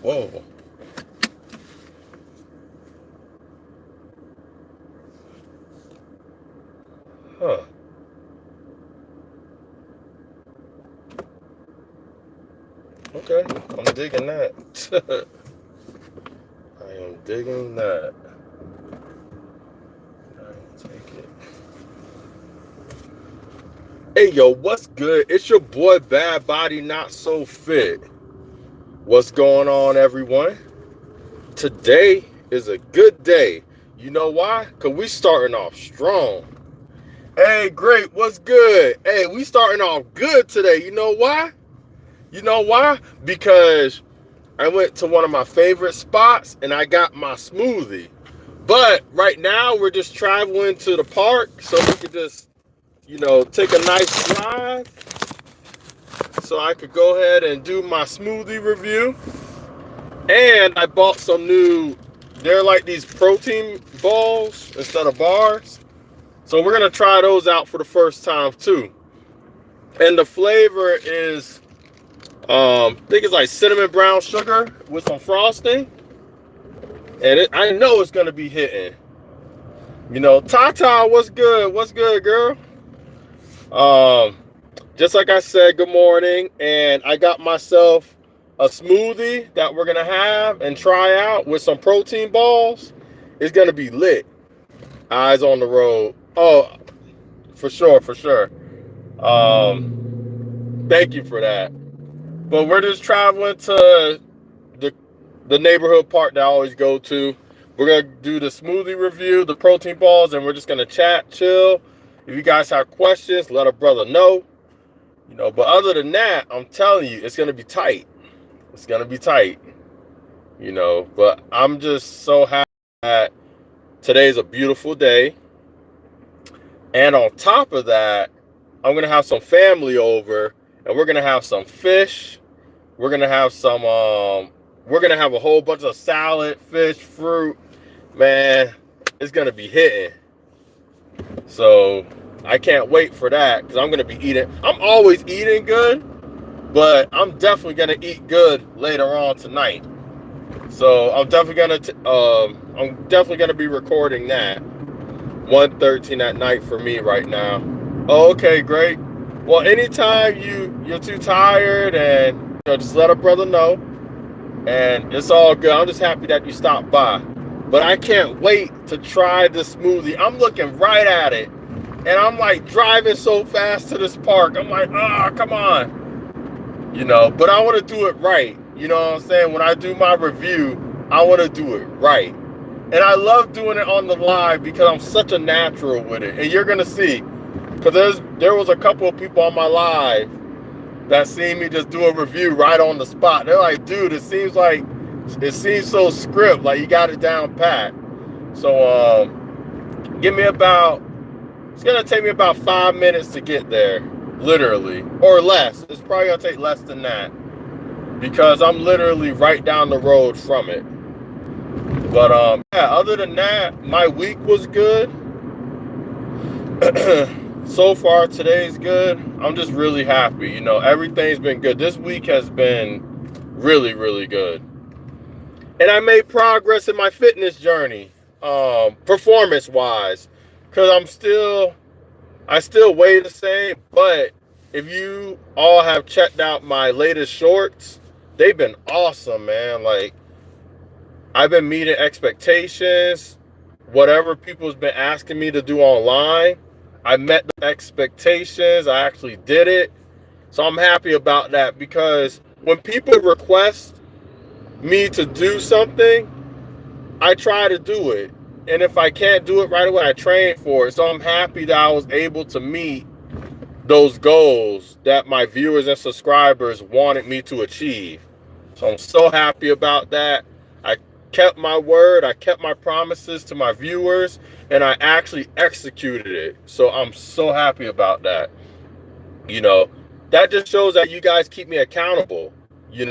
Whoa. Huh. Okay, I'm digging that. I am digging that. I'll take it. Hey, yo, what's good? It's your boy, BadBodyNotSoFit. What's going on, everyone? Today is a good day. You know why? Because we starting off strong. Hey, great. What's good? Hey, we starting off good today. You know why? You know why? Because I went to one of my favorite spots and I got my smoothie. But right now we're just traveling to the park so we could just, take a nice drive. So I could go ahead and do my smoothie review. And I bought some new, they're like these protein balls instead of bars. So we're going to try those out for the first time too. And the flavor is, I think it's like cinnamon brown sugar with some frosting. And I know it's going to be hitting. Tata, what's good? What's good, girl? Just like I said, good morning. And I got myself a smoothie that we're going to have and try out with some protein balls. It's going to be lit. Eyes on the road. Oh, for sure, for sure. Thank you for that. But we're just traveling to the neighborhood park that I always go to. We're going to do the smoothie review, the protein balls, and we're just going to chat, chill. If you guys have questions, let a brother know. But other than that, I'm telling you, it's going to be tight. It's going to be tight. But I'm just so happy that today's a beautiful day. And on top of that, I'm going to have some family over, and we're going to have some fish. We're going to have some, we're going to have a whole bunch of salad, fish, fruit. Man, it's going to be hitting. So I can't wait for that because I'm going to be eating. I'm always eating good, but I'm definitely going to eat good later on tonight. So I'm definitely going to be recording that. 1:13 at night for me right now. Oh, okay, great. Well, anytime you're too tired and just let a brother know. And it's all good. I'm just happy that you stopped by. But I can't wait to try this smoothie. I'm looking right at it. And I'm like driving so fast to this park. I'm like, come on. But I want to do it right. You know what I'm saying? When I do my review, I want to do it right. And I love doing it on the live because I'm such a natural with it. And you're going to see. Because there was a couple of people on my live that seen me just do a review right on the spot. They're like, dude, it seems so script, like you got it down pat. So it's gonna take me about 5 minutes to get there, literally, or less. It's probably gonna take less than that because I'm literally right down the road from it. But yeah, other than that, my week was good. So far, today's good. I'm just really happy. Everything's been good. This week has been really, really good. And I made progress in my fitness journey, performance-wise, because I still weigh the same. But if you all have checked out my latest shorts, they've been awesome, man. Like, I've been meeting expectations. Whatever people's been asking me to do online, I met the expectations. I actually did it. So I'm happy about that because when people request me to do something, I try to do it. And if I can't do it right away, I train for it. So I'm happy that I was able to meet those goals that my viewers and subscribers wanted me to achieve. So I'm so happy about that. I kept my word. I kept my promises to my viewers. And I actually executed it. So I'm so happy about that. That just shows that you guys keep me accountable. You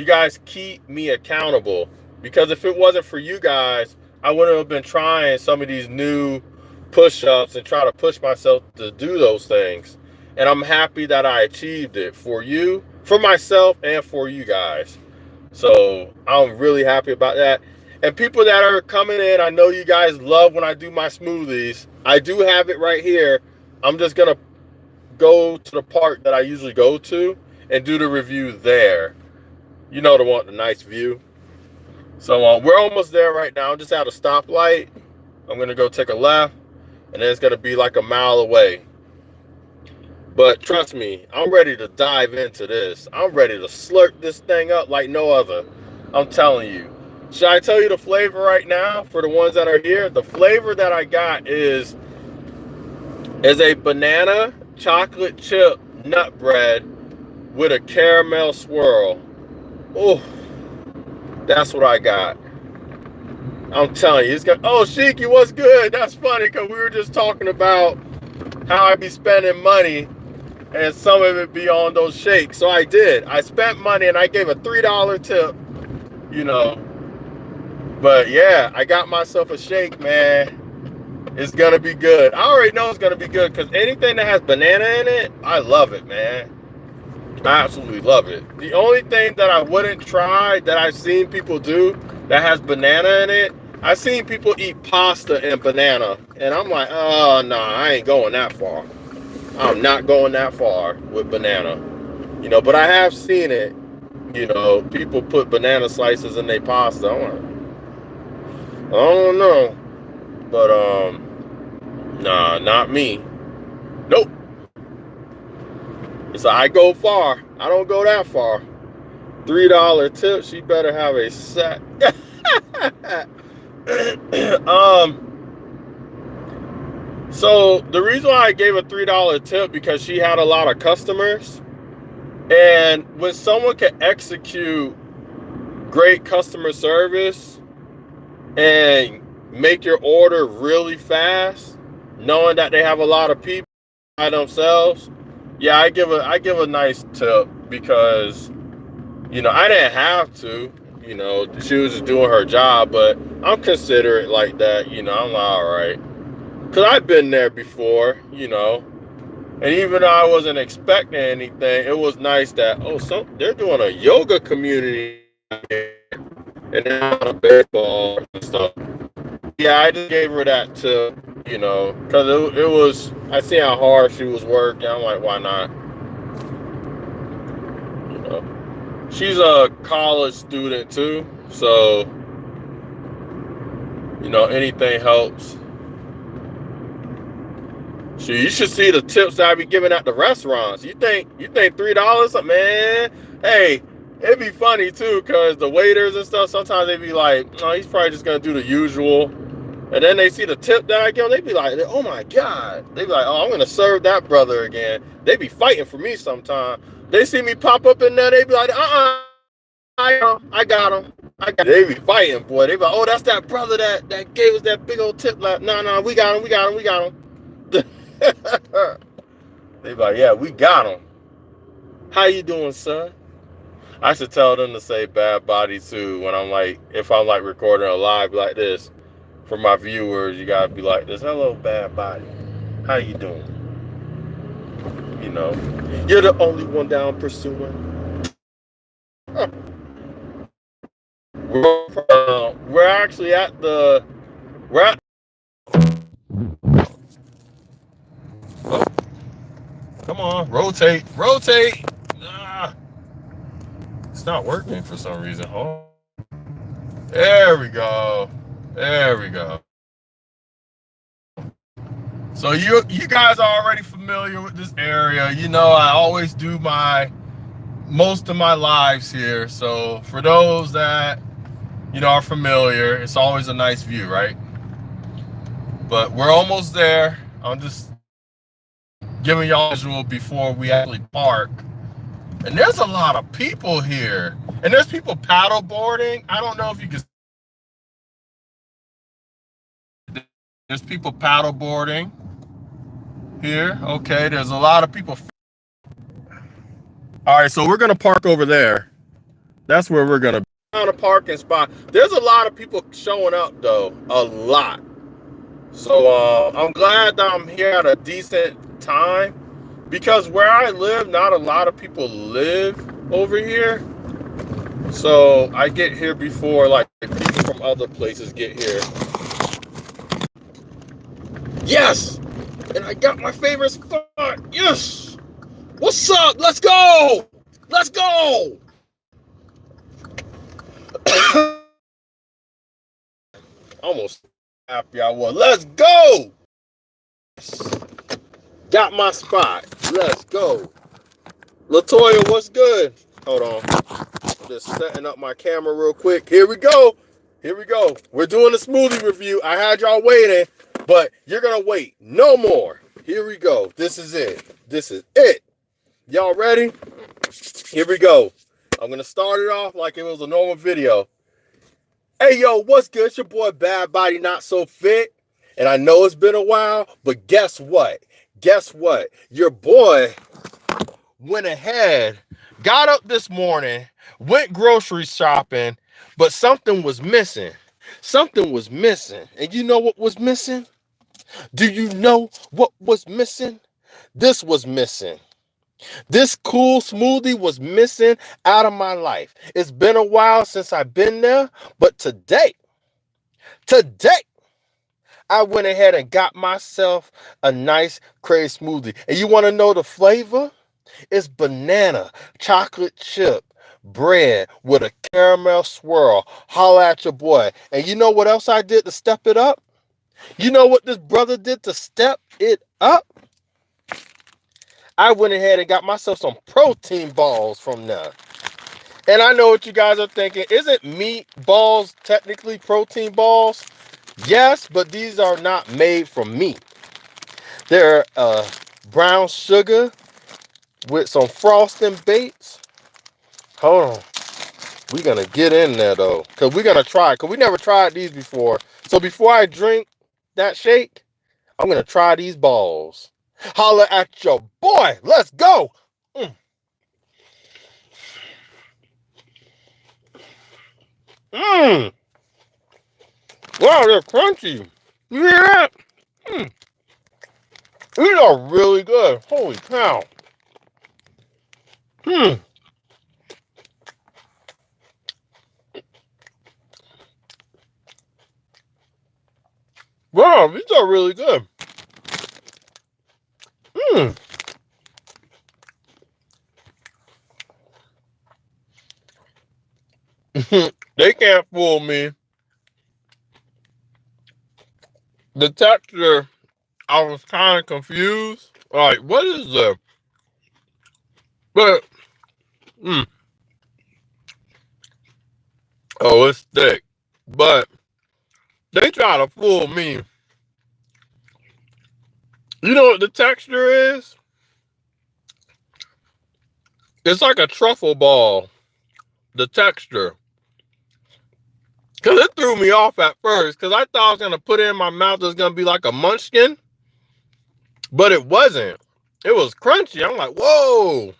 guys keep me accountable. Because if it wasn't for you guys, I wouldn't have been trying some of these new push-ups and try to push myself to do those things. And I'm happy that I achieved it for you, for myself, and for you guys. So I'm really happy about that. And people that are coming in, I know you guys love when I do my smoothies. I do have it right here. I'm just going to go to the park that I usually go to and do the review there. You know, the nice view. So we're almost there right now. I'm just at a stoplight. I'm going to go take a left, and then it's going to be like a mile away. But trust me, I'm ready to dive into this. I'm ready to slurp this thing up like no other. I'm telling you. Should I tell you the flavor right now for the ones that are here? The flavor that I got is a banana chocolate chip nut bread with a caramel swirl. Oh, that's what I got. I'm telling you, it's got. Oh, Sheiky, what's good? That's funny because we were just talking about how I be spending money and some of it be on those shakes. So I did. I spent money and I gave a $3 tip, you know. But yeah, I got myself a shake, man. It's going to be good. I already know it's going to be good because anything that has banana in it, I love it, man. I absolutely love it. The only thing that I wouldn't try that I've seen people do that has banana in it, I've seen people eat pasta and banana. And I'm like, oh, no, I ain't going that far. I'm not going that far with banana. You know, but I have seen it. You know, people put banana slices in their pasta. I'm like, I don't know. But, nah, not me. Nope. So I go far. I don't go that far. $3 tip. She better have a set. So the reason why I gave a $3 tip because she had a lot of customers, and when someone can execute great customer service and make your order really fast, knowing that they have a lot of people by themselves, yeah, I give a nice tip because, you know, I didn't have to, you know, she was just doing her job, but I'm considerate like that, you know. I'm like, all right, because I've been there before, you know, and even though I wasn't expecting anything, it was nice that, oh, they're doing a yoga community and they're on baseball and stuff. Yeah, I just gave her that tip, you know, because it was, I see how hard she was working. I'm like, why not? You know, she's a college student too, so, you know, anything helps. You should see the tips that I be giving at the restaurants. You think $3? Man, hey, it'd be funny too, because the waiters and stuff, sometimes they be like, oh, he's probably just gonna do the usual. And then they see the tip that I give them, they be like, oh my God. They be like, oh, I'm gonna serve that brother again. They be fighting for me sometimes. They see me pop up in there, they be like, I got him. They be fighting, boy. They be like, oh, that's that brother that gave us that big old tip. Like, no, we got him. They be like, yeah, we got him. How you doing, son? I should tell them to say bad body too when I'm like, if I'm like recording a live like this. For my viewers, you gotta be like this. Hello, bad body. How you doing? You know, you're the only one down pursuing. We're actually at the. We're at. Oh, come on, rotate. Ah, it's not working for some reason. Oh, there we go. So you guys are already familiar with this area. You know, I always do most of my lives here. So for those that, you know, are familiar, it's always a nice view, right? But we're almost there. I'm just giving y'all a visual before we actually park. And there's a lot of people here. And there's people paddle boarding. I don't know if you can. There's people paddle boarding here. Okay, there's a lot of people. All right, so we're gonna park over there. That's where we're gonna be. On a parking spot. There's a lot of people showing up though, a lot. So I'm glad that I'm here at a decent time, because where I live, not a lot of people live over here. So I get here before like people from other places get here. Yes! And I got my favorite spot. Yes! What's up? Let's go! Let's go! Almost happy I was. Let's go! Got my spot. Let's go. Latoya, what's good? Hold on. I'm just setting up my camera real quick. Here we go. Here we go. We're doing a smoothie review. I had y'all waiting, but you're going to wait no more. Here we go. This is it. This is it. Y'all ready? Here we go. I'm going to start it off like it was a normal video. Hey, yo, what's good? It's your boy, BadBodyNotSoFit. And I know it's been a while, but guess what? Guess what? Your boy went ahead, got up this morning, went grocery shopping, but something was missing. Something was missing. And you know what was missing? Do you know what was missing? This was missing. This cool smoothie was missing out of my life. It's been a while since I've been there, but today, I went ahead and got myself a nice crazy smoothie. And you want to know the flavor? It's banana, chocolate chip, bread with a caramel swirl. Holla at your boy. And you know what else I did to step it up? You know what this brother did to step it up? I went ahead and got myself some protein balls from there. And I know what you guys are thinking. Isn't meat balls technically protein balls? Yes, but these are not made from meat. They're brown sugar with some frosting baits. Hold on. We're going to get in there, though, because we're going to try it, because we never tried these before. So before I drink that shake, I'm going to try these balls. Holla at your boy. Let's go. Wow, they're crunchy. You hear that? These are really good. Holy cow. Wow, these are really good. They can't fool me. The texture, I was kind of confused. Like, what is this? But, oh, it's thick. But they try to fool me. You know what the texture is? It's like a truffle ball. The texture. Because it threw me off at first. Because I thought I was going to put it in my mouth. It was going to be like a munchkin. But it wasn't. It was crunchy. I'm like, whoa.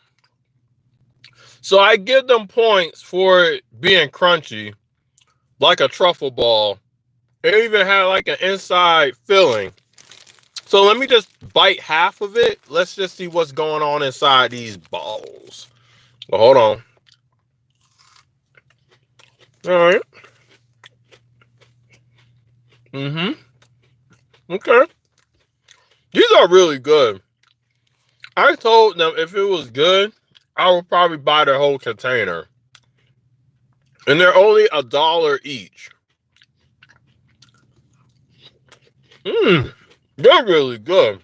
So I give them points for it being crunchy. Like a truffle ball. It even had like an inside filling. So let me just bite half of it. Let's just see what's going on inside these balls. Well, hold on. All right. Okay. These are really good. I told them if it was good, I would probably buy their whole container. And they're only $1 each. They're really good.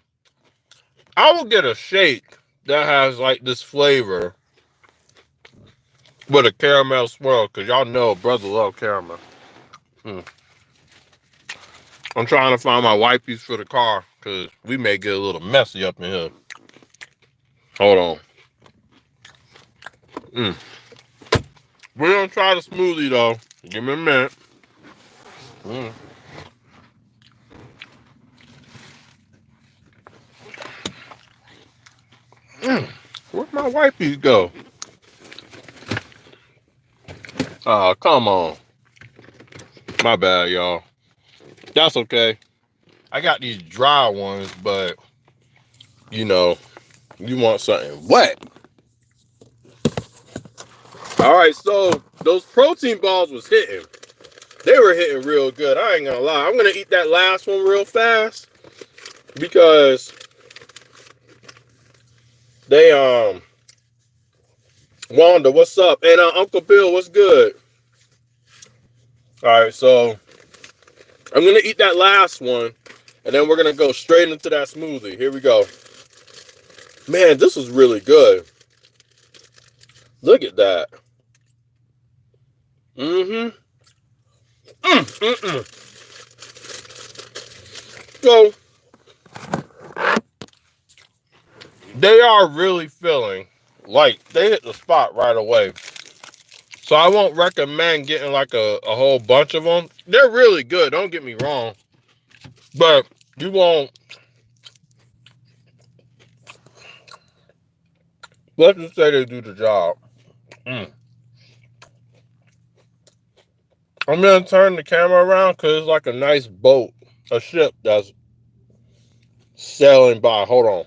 I will get a shake that has like this flavor with a caramel swirl, because y'all know brother love caramel. I'm trying to find my wipes for the car, because we may get a little messy up in here. Hold on. We're going to try the smoothie, though. Give me a minute. Where'd my wipes go? Oh, come on. My bad, y'all. That's okay. I got these dry ones, but, you know, you want something wet. All right, so those protein balls was hitting. They were hitting real good. I ain't gonna lie. I'm gonna eat that last one real fast because they Wanda, what's up? And Uncle Bill, what's good? All right, so I'm gonna eat that last one, and then we're gonna go straight into that smoothie. Here we go. Man, this was really good. Look at that. So they are really filling. Like, they hit the spot right away. So I won't recommend getting like a whole bunch of them. They're really good, don't get me wrong. But you won't. Let's just say they do the job. I'm going to turn the camera around because it's like a nice boat. A ship that's sailing by. Hold on.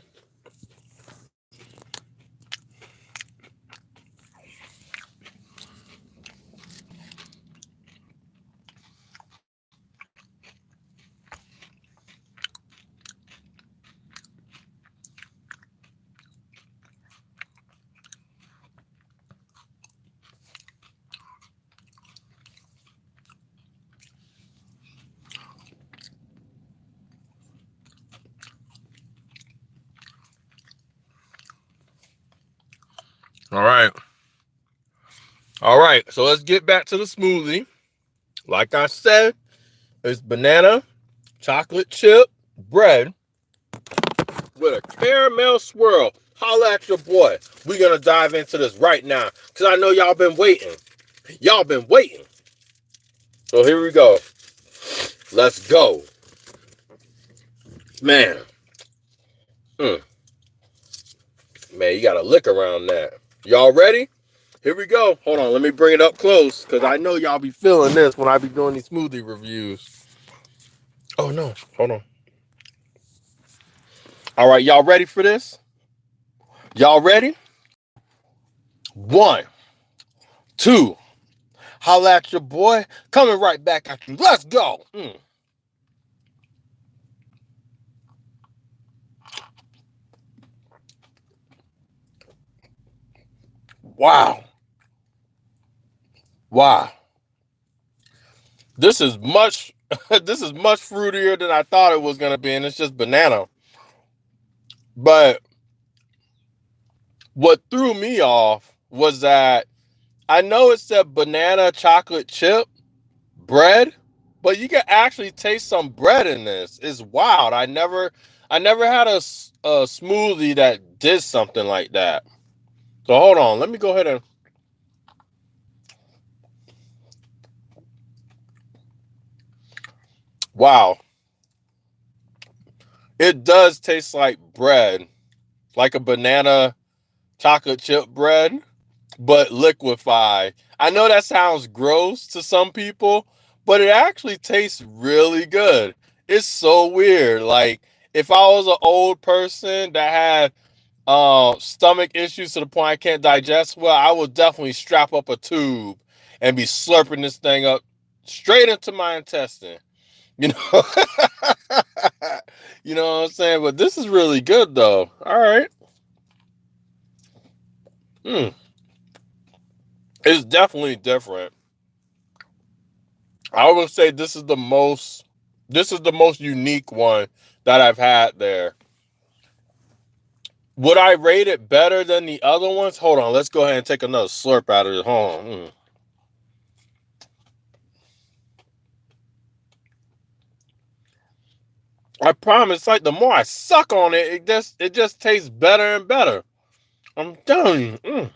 All right. All right. So let's get back to the smoothie. Like I said, it's banana, chocolate chip, bread with a caramel swirl. Holla at your boy. We're going to dive into this right now because I know y'all been waiting. Y'all been waiting. So here we go. Let's go. Man. Man, you got to lick around that. Y'all ready? Here we go. Hold on. Let me bring it up close because I know y'all be feeling this when I be doing these smoothie reviews. Oh, no. Hold on. All right. Y'all ready for this? Y'all ready? 1, 2. Holla at your boy. Coming right back at you. Let's go. Wow. Wow. This is much fruitier than I thought it was going to be, and it's just banana. But what threw me off was that I know it said banana chocolate chip bread, but you can actually taste some bread in this. It's wild. I never had a smoothie that did something like that. So hold on. Let me go ahead and. Wow. It does taste like bread, like a banana chocolate chip bread, but liquefied. I know that sounds gross to some people, but it actually tastes really good. It's so weird. Like, if I was an old person that had stomach issues to the point I can't digest well, I would definitely strap up a tube and be slurping this thing up straight into my intestine. You know, you know what I'm saying? But this is really good though. All right. It's definitely different. I would say this is the most unique one that I've had there. Would I rate it better than the other ones? Hold on, let's go ahead and take another slurp out of it. Hold on. I promise, like the more I suck on it, it just tastes better and better. I'm telling you.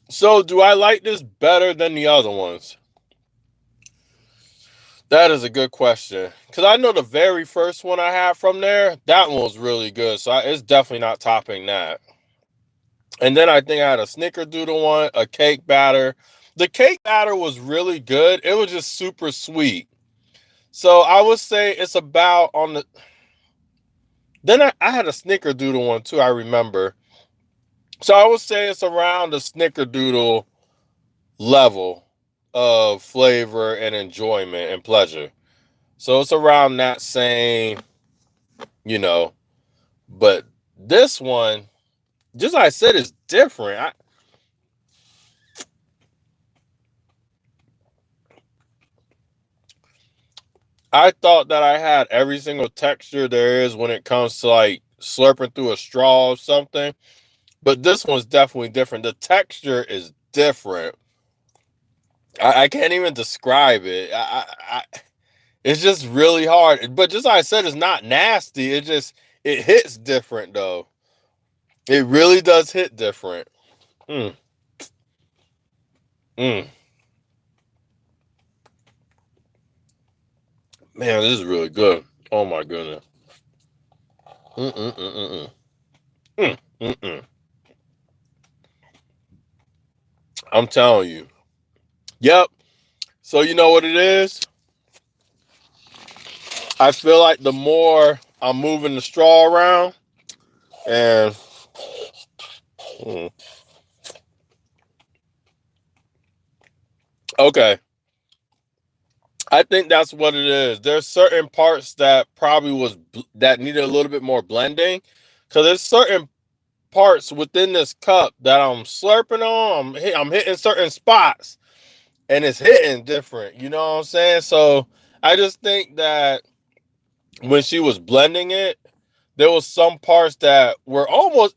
So, do I like this better than the other ones? That is a good question. Because I know the very first one I had from there, that one was really good. So, it's definitely not topping that. And then I think I had a snickerdoodle one, a cake batter. The cake batter was really good. It was just super sweet. So, I would say it's about on the Then I had a snickerdoodle one too, I remember. So I would say it's around the snickerdoodle level of flavor and enjoyment and pleasure. So it's around that same, you know, but this one, just like I said, is different. I thought that I had every single texture there is when it comes to like slurping through a straw or something, but this one's definitely different. The texture is different. I can't even describe it. It's just really hard. But just like I said, it's not nasty. It hits different though. It really does hit different. Mm, mm. Man, this is really good. Oh my goodness. Mm, mm, mm, mm, mm. Mm, mm, mm. I'm telling you. Yep. So you know what it is? I feel like the more I'm moving the straw around and mm, okay. I think that's what it is. There's certain parts that probably that needed a little bit more blending. Cause there's certain parts within this cup that I'm slurping on. I'm hitting certain spots and it's hitting different. You know what I'm saying? So I just think that when she was blending it, there was some parts that were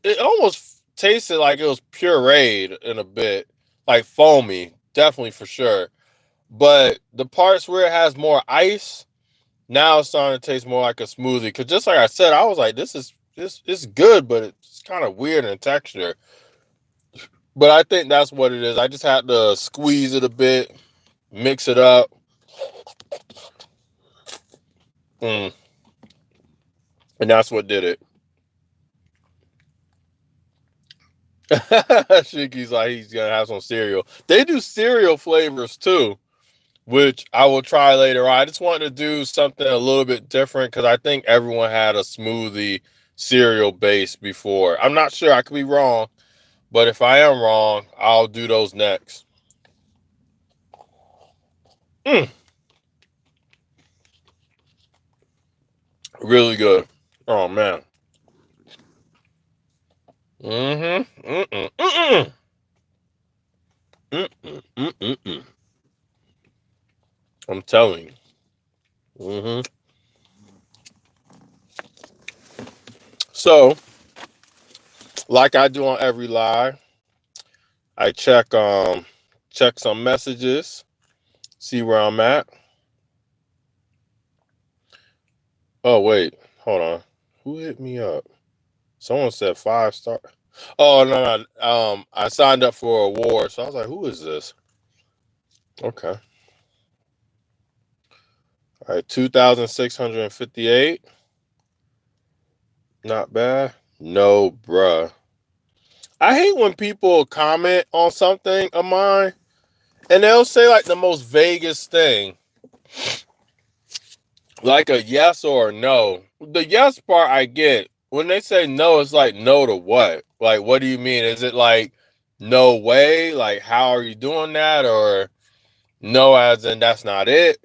it almost tasted like it was pureed in a bit, like foamy, definitely for sure. But the parts where it has more ice, now it's starting to taste more like a smoothie. Cause just like I said, I was like, this is good, but it's kind of weird in texture. But I think that's what it is. I just had to squeeze it a bit, mix it up. Mm, and that's what did it. Shiki's like he's gonna have some cereal. They do cereal flavors too, which I will try later on. I just wanted to do something a little bit different because I think everyone had a smoothie cereal base before. I'm not sure. I could be wrong, but if I am wrong, I'll do those next. Mm, really good. Oh man. Mm-hmm. Mm-mm. Mm-mm. Mm-mm. Mm-mm. I'm telling you. Mm-hmm. So, like I do on every live, I check some messages, see where I'm at. Oh wait, hold on. Who hit me up? Someone said 5 star. Oh no. I signed up for an award, so I was like, who is this? Okay. All right, 2,658. Not bad. No, bruh. I hate when people comment on something of mine and they'll say like the most vaguest thing, like a yes or a no. The yes part I get. When they say no, it's like no to what? Like, what do you mean? Is it like no way? Like, how are you doing that? Or no, as in that's not it?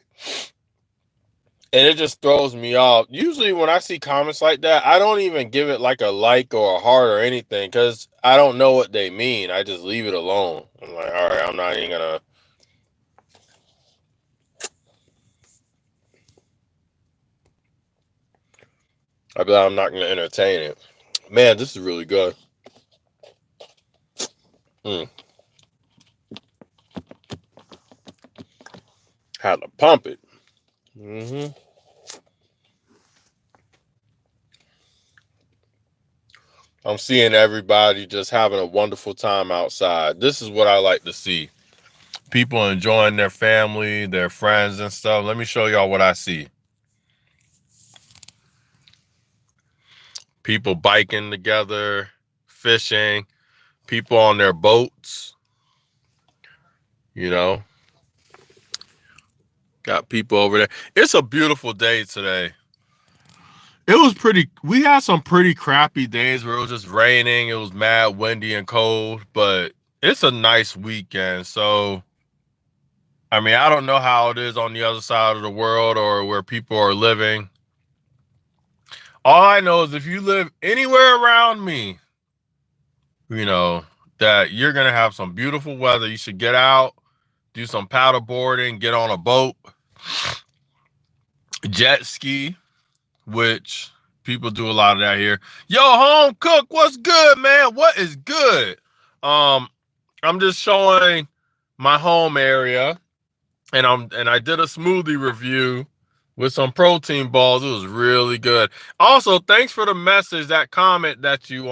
And it just throws me off. Usually, when I see comments like that, I don't even give it like a like or a heart or anything because I don't know what they mean. I just leave it alone. I'm like, all right, I'm not even gonna. I'm not gonna entertain it. Man, this is really good. Mm, had to pump it. Hmm. I'm seeing everybody just having a wonderful time outside. This is what I like to see. People enjoying their family, their friends, and stuff. Let me show y'all what I see. People biking together, fishing, people on their boats, you know, got people over there. It's a beautiful day today. it was pretty, we had some pretty crappy days where it was just raining. It was mad windy and cold, but it's a nice weekend. So, I mean, I don't know how it is on the other side of the world or where people are living. All I know is if you live anywhere around me, you know, that you're going to have some beautiful weather. You should get out, do some paddle boarding, get on a boat, jet ski, which people do a lot of that here. Yo, home cook, what's good, man? What is good? I'm just showing my home area, and I did a smoothie review with some protein balls. It was really good. Also, thanks for the message, that comment that you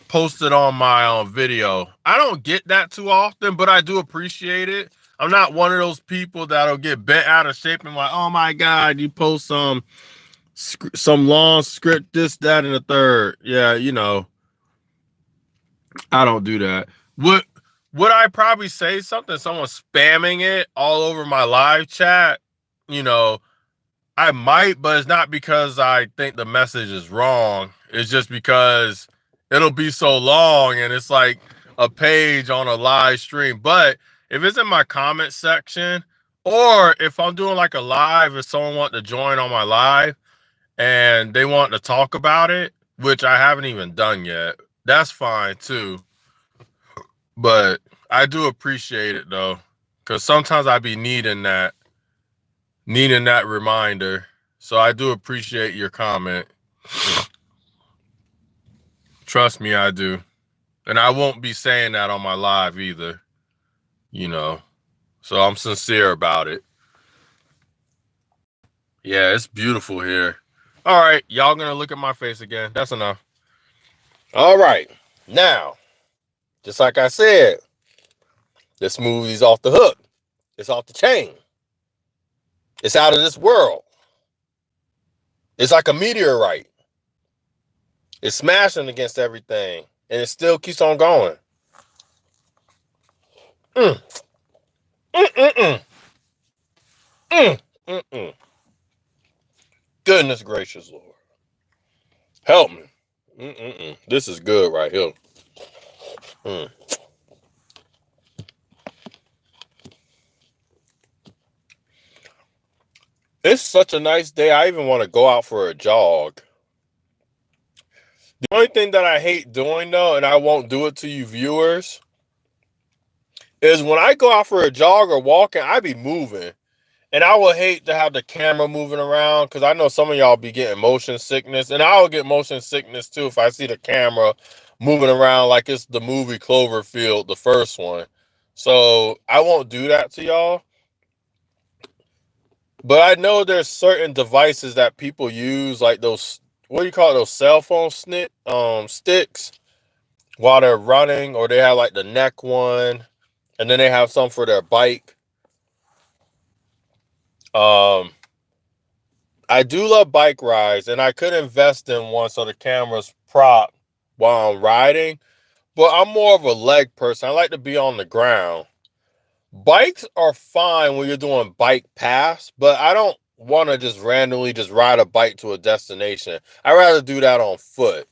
posted on my video. I don't get that too often, but I do appreciate it. I'm not one of those people that'll get bent out of shape and like, oh my God, you post some long script, this, that, and the third. Yeah, you know, I don't do that. Would I probably say something? Someone spamming it all over my live chat? You know, I might, but it's not because I think the message is wrong. It's just because it'll be so long and it's like a page on a live stream. But if it's in my comment section, or if I'm doing like a live, if someone wants to join on my live and they want to talk about it, which I haven't even done yet, that's fine too. But I do appreciate it though, because sometimes I be needing that reminder. So I do appreciate your comment. Trust me, I do. And I won't be saying that on my live either, you know. So I'm sincere about it. Yeah, it's beautiful here. All right, y'all gonna look at my face again. That's enough. All right, now, just like I said, this movie's off the hook. It's off the chain. It's out of this world. It's like a meteorite. It's smashing against everything, and it still keeps on going. Goodness gracious, Lord. Help me. This is good right here. It's such a nice day. I even want to go out for a jog. The only thing that I hate doing, though, and I won't do it to you viewers, is when I go out for a jog or walking, I be moving. And I would hate to have the camera moving around, because I know some of y'all be getting motion sickness. And I'll get motion sickness, too, if I see the camera moving around like it's the movie Cloverfield, the first one. So I won't do that to y'all. But I know there's certain devices that people use, like those, what do you call it, those cell phone sticks while they're running, or they have like the neck one, and then they have some for their bike. I do love bike rides, and I could invest in one so the camera's prop while I'm riding, but I'm more of a leg person. I like to be on the ground. Bikes are fine when you're doing bike paths, but I don't want to just randomly just ride a bike to a destination. I'd rather do that on foot.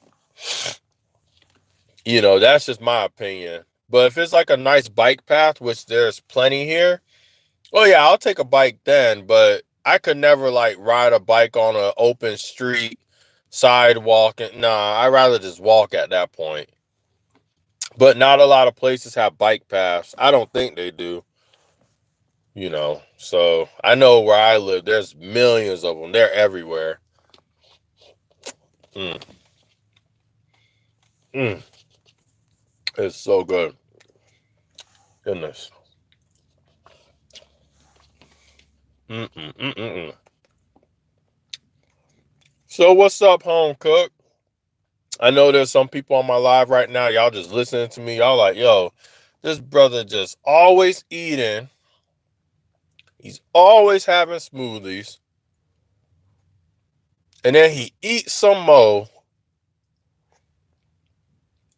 You know, that's just my opinion. But if it's like a nice bike path, which there's plenty here, well, yeah, I'll take a bike then, but I could never like ride a bike on an open street, sidewalk. And nah, I'd rather just walk at that point. But not a lot of places have bike paths. I don't think they do. You know, so I know where I live, there's millions of them. They're everywhere. It's so good. Goodness. So what's up, home cook? I know there's some people on my live right now. Y'all just listening to me. Y'all like, yo, this brother just always eating. He's always having smoothies. And then he eats some more.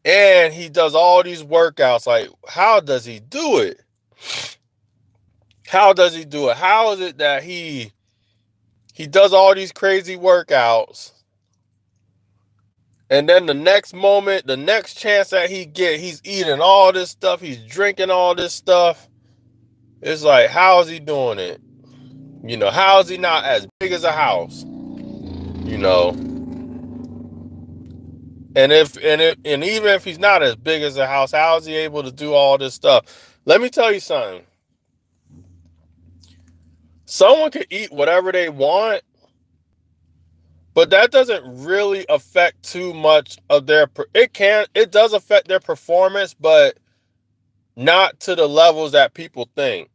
And he does all these workouts. Like, how does he do it? How does he do it? How is it that he He does all these crazy workouts. And then the next moment, the next chance that he get, he's eating all this stuff. He's drinking all this stuff. It's like, how is he doing it? You know, how is he not as big as a house? You know, and even if he's not as big as a house, how is he able to do all this stuff? Let me tell you something. Someone could eat whatever they want, but that doesn't really affect too much of their. It does affect their performance, but not to the levels that people think.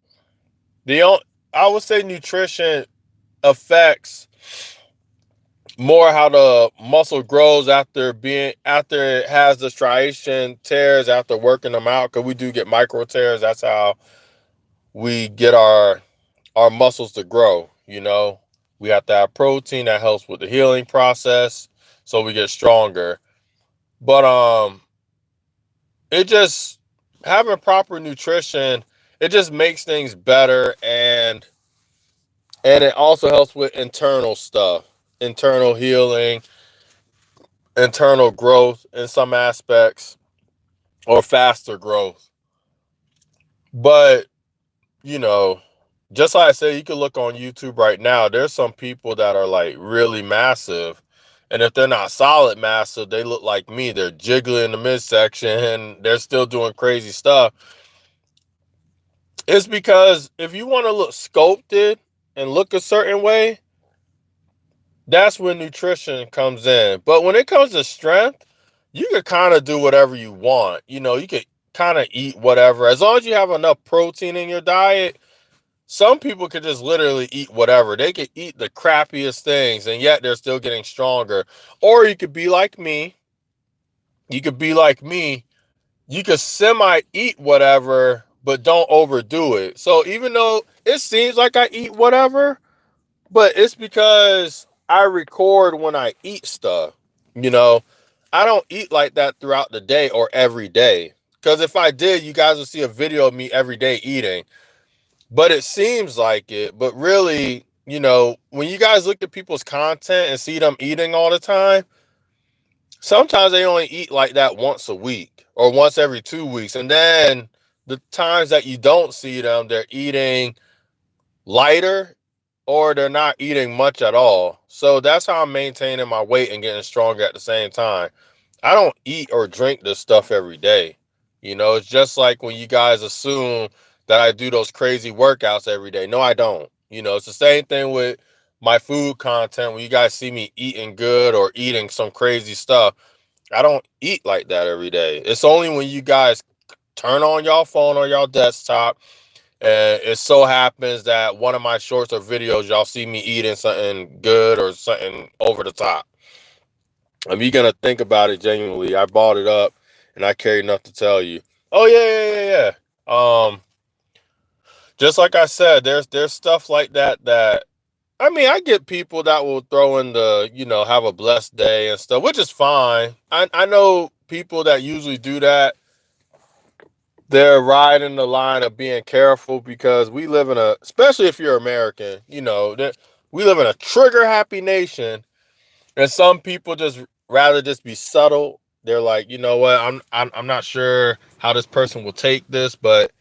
I would say nutrition affects more how the muscle grows after it has the striation tears after working them out, because we do get micro tears. That's how we get our muscles to grow. You know, we have to have protein that helps with the healing process, so we get stronger. But it just having proper nutrition, it just makes things better, and it also helps with internal stuff, internal healing, internal growth in some aspects, or faster growth. But, you know, just like I said, you can look on YouTube right now. There's some people that are like really massive. And if they're not solid massive, they look like me. They're jiggling in the midsection and they're still doing crazy stuff. It's because if you want to look sculpted and look a certain way, that's when nutrition comes in. But when it comes to strength, you can kind of do whatever you want. You know, you could kind of eat whatever. As long as you have enough protein in your diet, some people could just literally eat whatever. They could eat the crappiest things and yet they're still getting stronger. Or you could be like me. You could be like me. You could semi-eat whatever, but don't overdo it. So even though it seems like I eat whatever, but it's because I record when I eat stuff. You know, I don't eat like that throughout the day or every day. Because if I did, you guys would see a video of me every day eating. But it seems like it. But really, you know, when you guys look at people's content and see them eating all the time, sometimes they only eat like that once a week or once every 2 weeks. And then the times that you don't see them, they're eating lighter or they're not eating much at all. So that's how I'm maintaining my weight and getting stronger at the same time. I don't eat or drink this stuff every day. You know, it's just like when you guys assume that I do those crazy workouts every day. No, I don't. You know, it's the same thing with my food content. When you guys see me eating good or eating some crazy stuff, I don't eat like that every day. It's only when you guys turn on y'all phone or y'all desktop and it so happens that one of my shorts or videos, y'all see me eating something good or something over the top. I mean, you're going to think about it genuinely. I bought it up and I carry enough to tell you. Oh, yeah. Just like I said, there's stuff like that, I mean, I get people that will throw in the, you know, have a blessed day and stuff, which is fine. I know people that usually do that. They're riding the line of being careful because we live especially if you're American, you know, that we live in a trigger happy nation, and some people just rather just be subtle. They're like, you know what, I'm not sure how this person will take this, but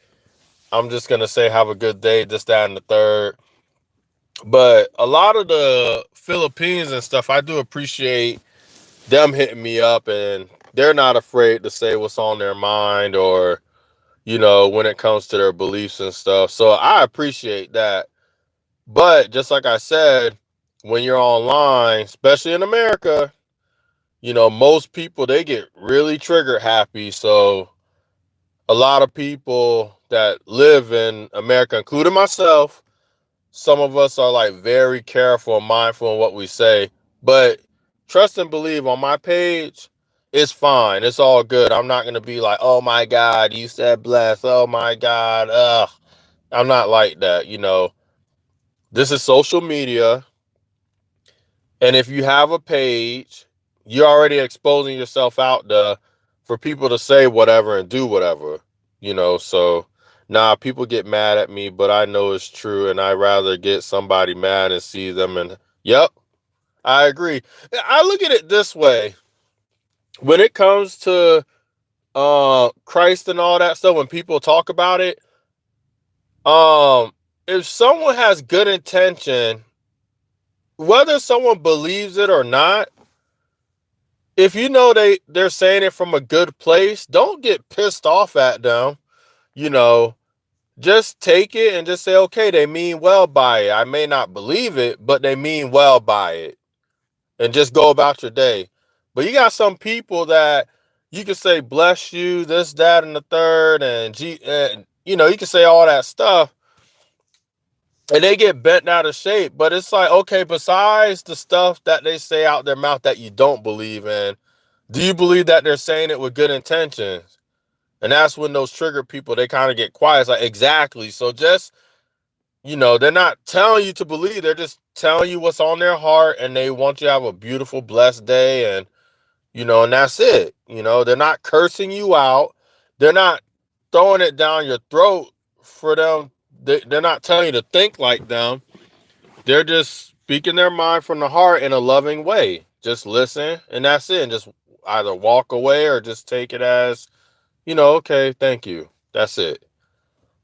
I'm just gonna say have a good day, this, that, and the third. But a lot of the Philippines and stuff, I do appreciate them hitting me up, and they're not afraid to say what's on their mind or, you know, when it comes to their beliefs and stuff. So I appreciate that. But just like I said, when you're online, especially in America, you know, most people, they get really trigger happy. So a lot of people that live in America, including myself, some of us are like very careful and mindful in what we say. But trust and believe, on my page, it's fine. It's all good. I'm not going to be like, oh my God, you said bless. Oh my God. Ugh. I'm not like that. You know, this is social media. And if you have a page, you're already exposing yourself out there for people to say whatever and do whatever, you know. So, people get mad at me, but I know it's true. And I'd rather get somebody mad and see them and Yep, I agree. I look at it this way. When it comes to Christ and all that stuff, when people talk about it, if someone has good intention, whether someone believes it or not, if you know they're saying it from a good place, don't get pissed off at them. You know, just take it and just say, okay, they mean well by it. I may not believe it, but they mean well by it. And just go about your day. But you got some people that you can say, bless you, this, that, and the third, and you know, you can say all that stuff, and they get bent out of shape. But it's like, okay, besides the stuff that they say out their mouth that you don't believe in, do you believe that they're saying it with good intentions? And that's when those trigger people, they kind of get quiet. It's like, exactly. So just, you know, they're not telling you to believe. They're just telling you what's on their heart, and they want you to have a beautiful, blessed day. And, you know, and that's it. You know, they're not cursing you out. They're not throwing it down your throat for them. They're not telling you to think like them. They're just speaking their mind from the heart in a loving way. Just listen, and that's it. And just either walk away or just take it as, you know, okay, thank you. That's it.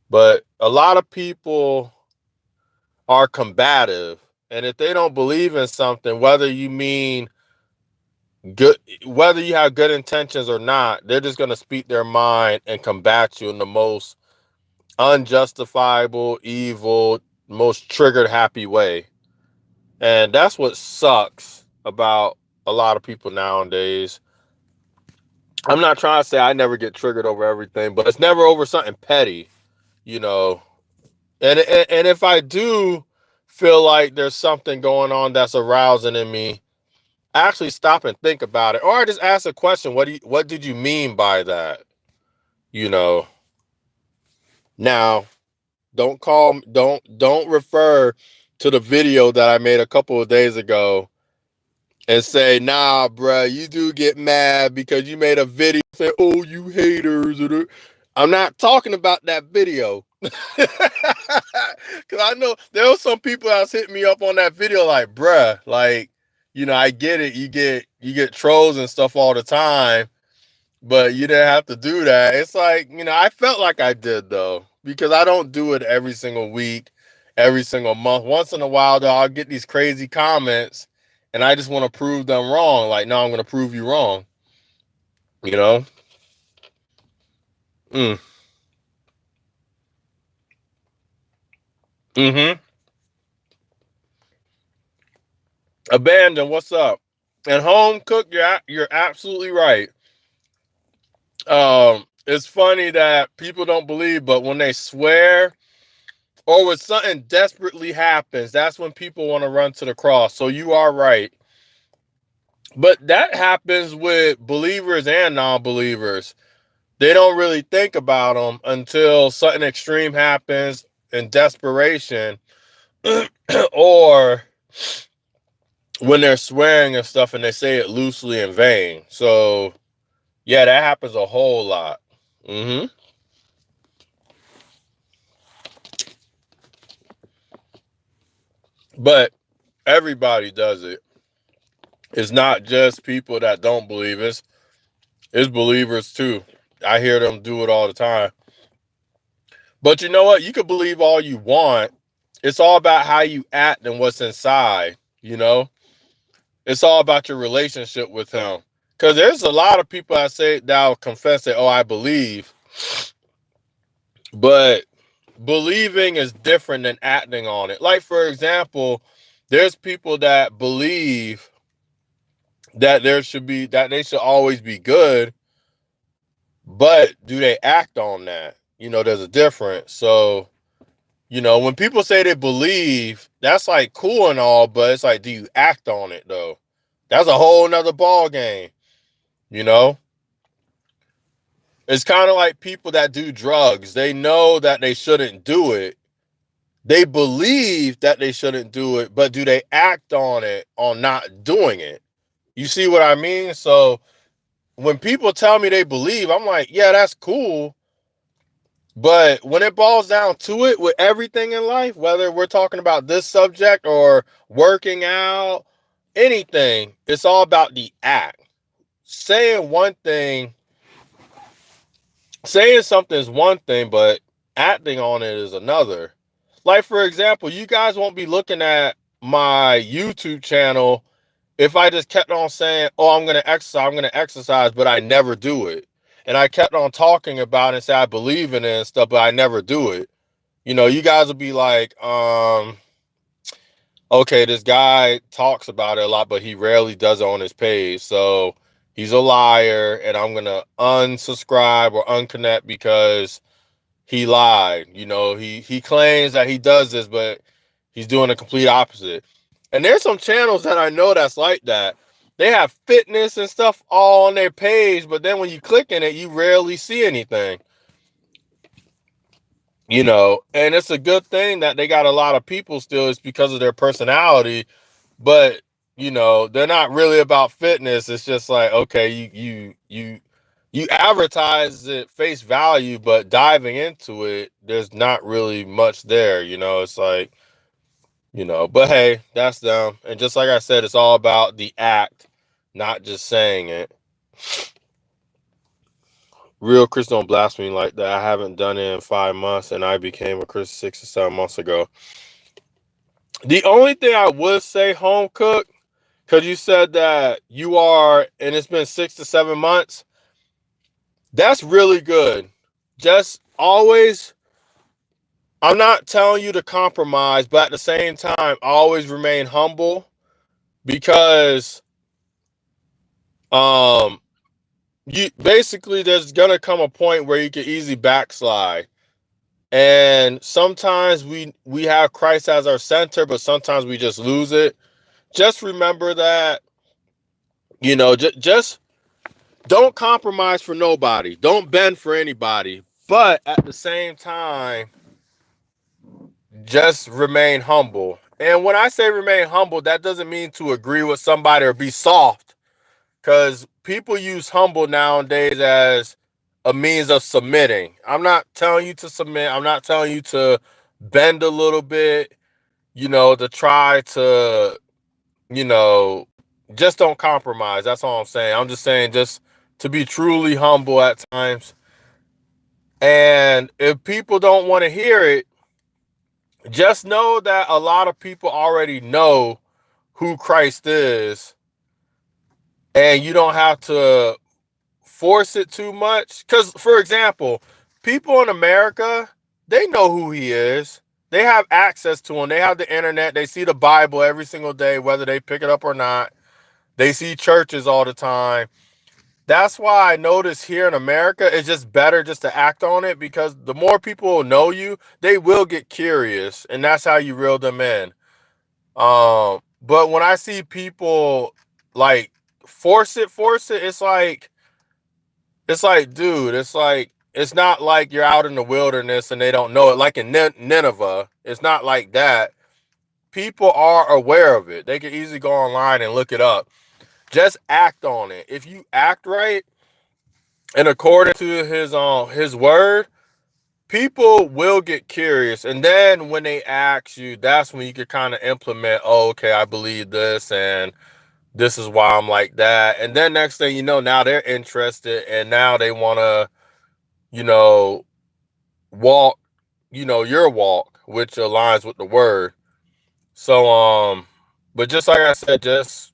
But a lot of people are combative. And if they don't believe in something, whether you mean good, whether you have good intentions or not, they're just going to speak their mind and combat you in the most unjustifiable, evil, most triggered happy way. And that's what sucks about a lot of people nowadays. I'm not trying to say I never get triggered over everything, but it's never over something petty, you know. And if I do feel like there's something going on that's arousing in me, actually stop and think about it, or I just ask a question. What did you mean by that? You know. Now, don't refer to the video that I made a couple of days ago and say, nah, bruh, you do get mad because you made a video saying, oh, you haters. I'm not talking about that video. Because I know there were some people that was hitting me up on that video like, bruh, like, you know, I get it. You get trolls and stuff all the time, but you didn't have to do that. It's like, you know, I felt like I did, though, because I don't do it every single week, every single month. Once in a while, though, I'll get these crazy comments, and I just want to prove them wrong. Like, no, I'm going to prove you wrong, you know? Mm. Mm-hmm. Abandon, what's up? And home cook, you're absolutely right. It's funny that people don't believe, but when they swear or when something desperately happens, that's when people want to run to the cross. So you are right. But that happens with believers and non-believers. They don't really think about them until something extreme happens in desperation or when they're swearing and stuff and they say it loosely in vain. So, yeah, that happens a whole lot. Mm-hmm. But everybody does it. It's not just people that don't believe. It's believers too. I hear them do it all the time. But you know what? You can believe all you want. It's all about how you act and what's inside, you know? It's all about your relationship with him. Because there's a lot of people that will confess that, oh, I believe. But believing is different than acting on it. Like, for example, there's people that believe that they should always be good, but do they act on that? You know, there's a difference. So, you know, when people say they believe, that's like cool and all, but it's like, do you act on it though? That's a whole nother ball game, you know? It's kind of like people that do drugs. They know that they shouldn't do it. They believe that they shouldn't do it, but do they act on it on not doing it? You see what I mean? So when people tell me they believe, I'm like, yeah, that's cool. But when it boils down to it, with everything in life, whether we're talking about this subject or working out, anything, it's all about the act. Saying one thing, saying something is one thing, but acting on it is another. Like, for example, you guys won't be looking at my YouTube channel if I just kept on saying, oh, I'm going to exercise, but I never do it. And I kept on talking about it and say I believe in it and stuff, but I never do it. You know, you guys will be like, okay, this guy talks about it a lot, but he rarely does it on his page. So he's a liar, and I'm going to unsubscribe or unconnect because he lied. You know, he claims that he does this, but he's doing the complete opposite. And there's some channels that I know that's like that. They have fitness and stuff all on their page, but then when you click in it, you rarely see anything. You know, and it's a good thing that they got a lot of people still. It's because of their personality, but you know, they're not really about fitness. It's just like, okay, you advertise it face value, but diving into it, there's not really much there. You know, it's like, you know, but hey, that's them. And just like I said, it's all about the act, not just saying it. Real Chris don't blaspheme like that. I haven't done it in 5 months, and I became a Chris 6 or 7 months ago. The only thing I would say, home cook, because you said that you are, and it's been 6 to 7 months, that's really good. Just always, I'm not telling you to compromise, but at the same time, always remain humble, because you basically, there's gonna come a point where you can easily backslide. And sometimes we have Christ as our center, but sometimes we just lose it. Just remember that, you know, just don't compromise for nobody. Don't bend for anybody. But at the same time, just remain humble. And when I say remain humble, that doesn't mean to agree with somebody or be soft. Because people use humble nowadays as a means of submitting. I'm not telling you to submit. I'm not telling you to bend a little bit, you know, to try to, you know, just don't compromise. That's all I'm saying. I'm just saying just to be truly humble at times. And if people don't want to hear it, just know that a lot of people already know who Christ is, and you don't have to force it too much. Because, for example, people in America, they know who he is. They have access to him. They have the internet. They see the Bible every single day, whether they pick it up or not. They see churches all the time. That's why I notice here in America, it's just better just to act on it, because the more people know you, they will get curious, and that's how you reel them in. But when I see people like force it, it's like, dude, it's not like you're out in the wilderness and they don't know it. Like in Nineveh, it's not like that. People are aware of it. They can easily go online and look it up. Just act on it. If you act right and according to his word, people will get curious. And then when they ask you, that's when you can kind of implement, oh, okay, I believe this, and this is why I'm like that. And then next thing you know, now they're interested, and now they want to, you know, walk, you know, your walk, which aligns with the word. So, but just like I said, just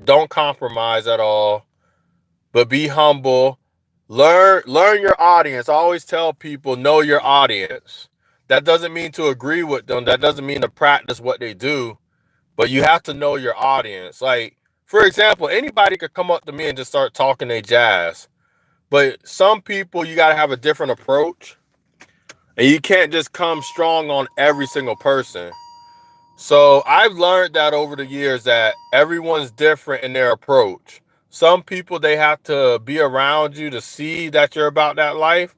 don't compromise at all, but be humble. Learn your audience. I always tell people, know your audience. That doesn't mean to agree with them. That doesn't mean to practice what they do, but you have to know your audience. Like, for example, anybody could come up to me and just start talking their jazz. But some people, you got to have a different approach. And you can't just come strong on every single person. So I've learned that over the years that everyone's different in their approach. Some people, they have to be around you to see that you're about that life.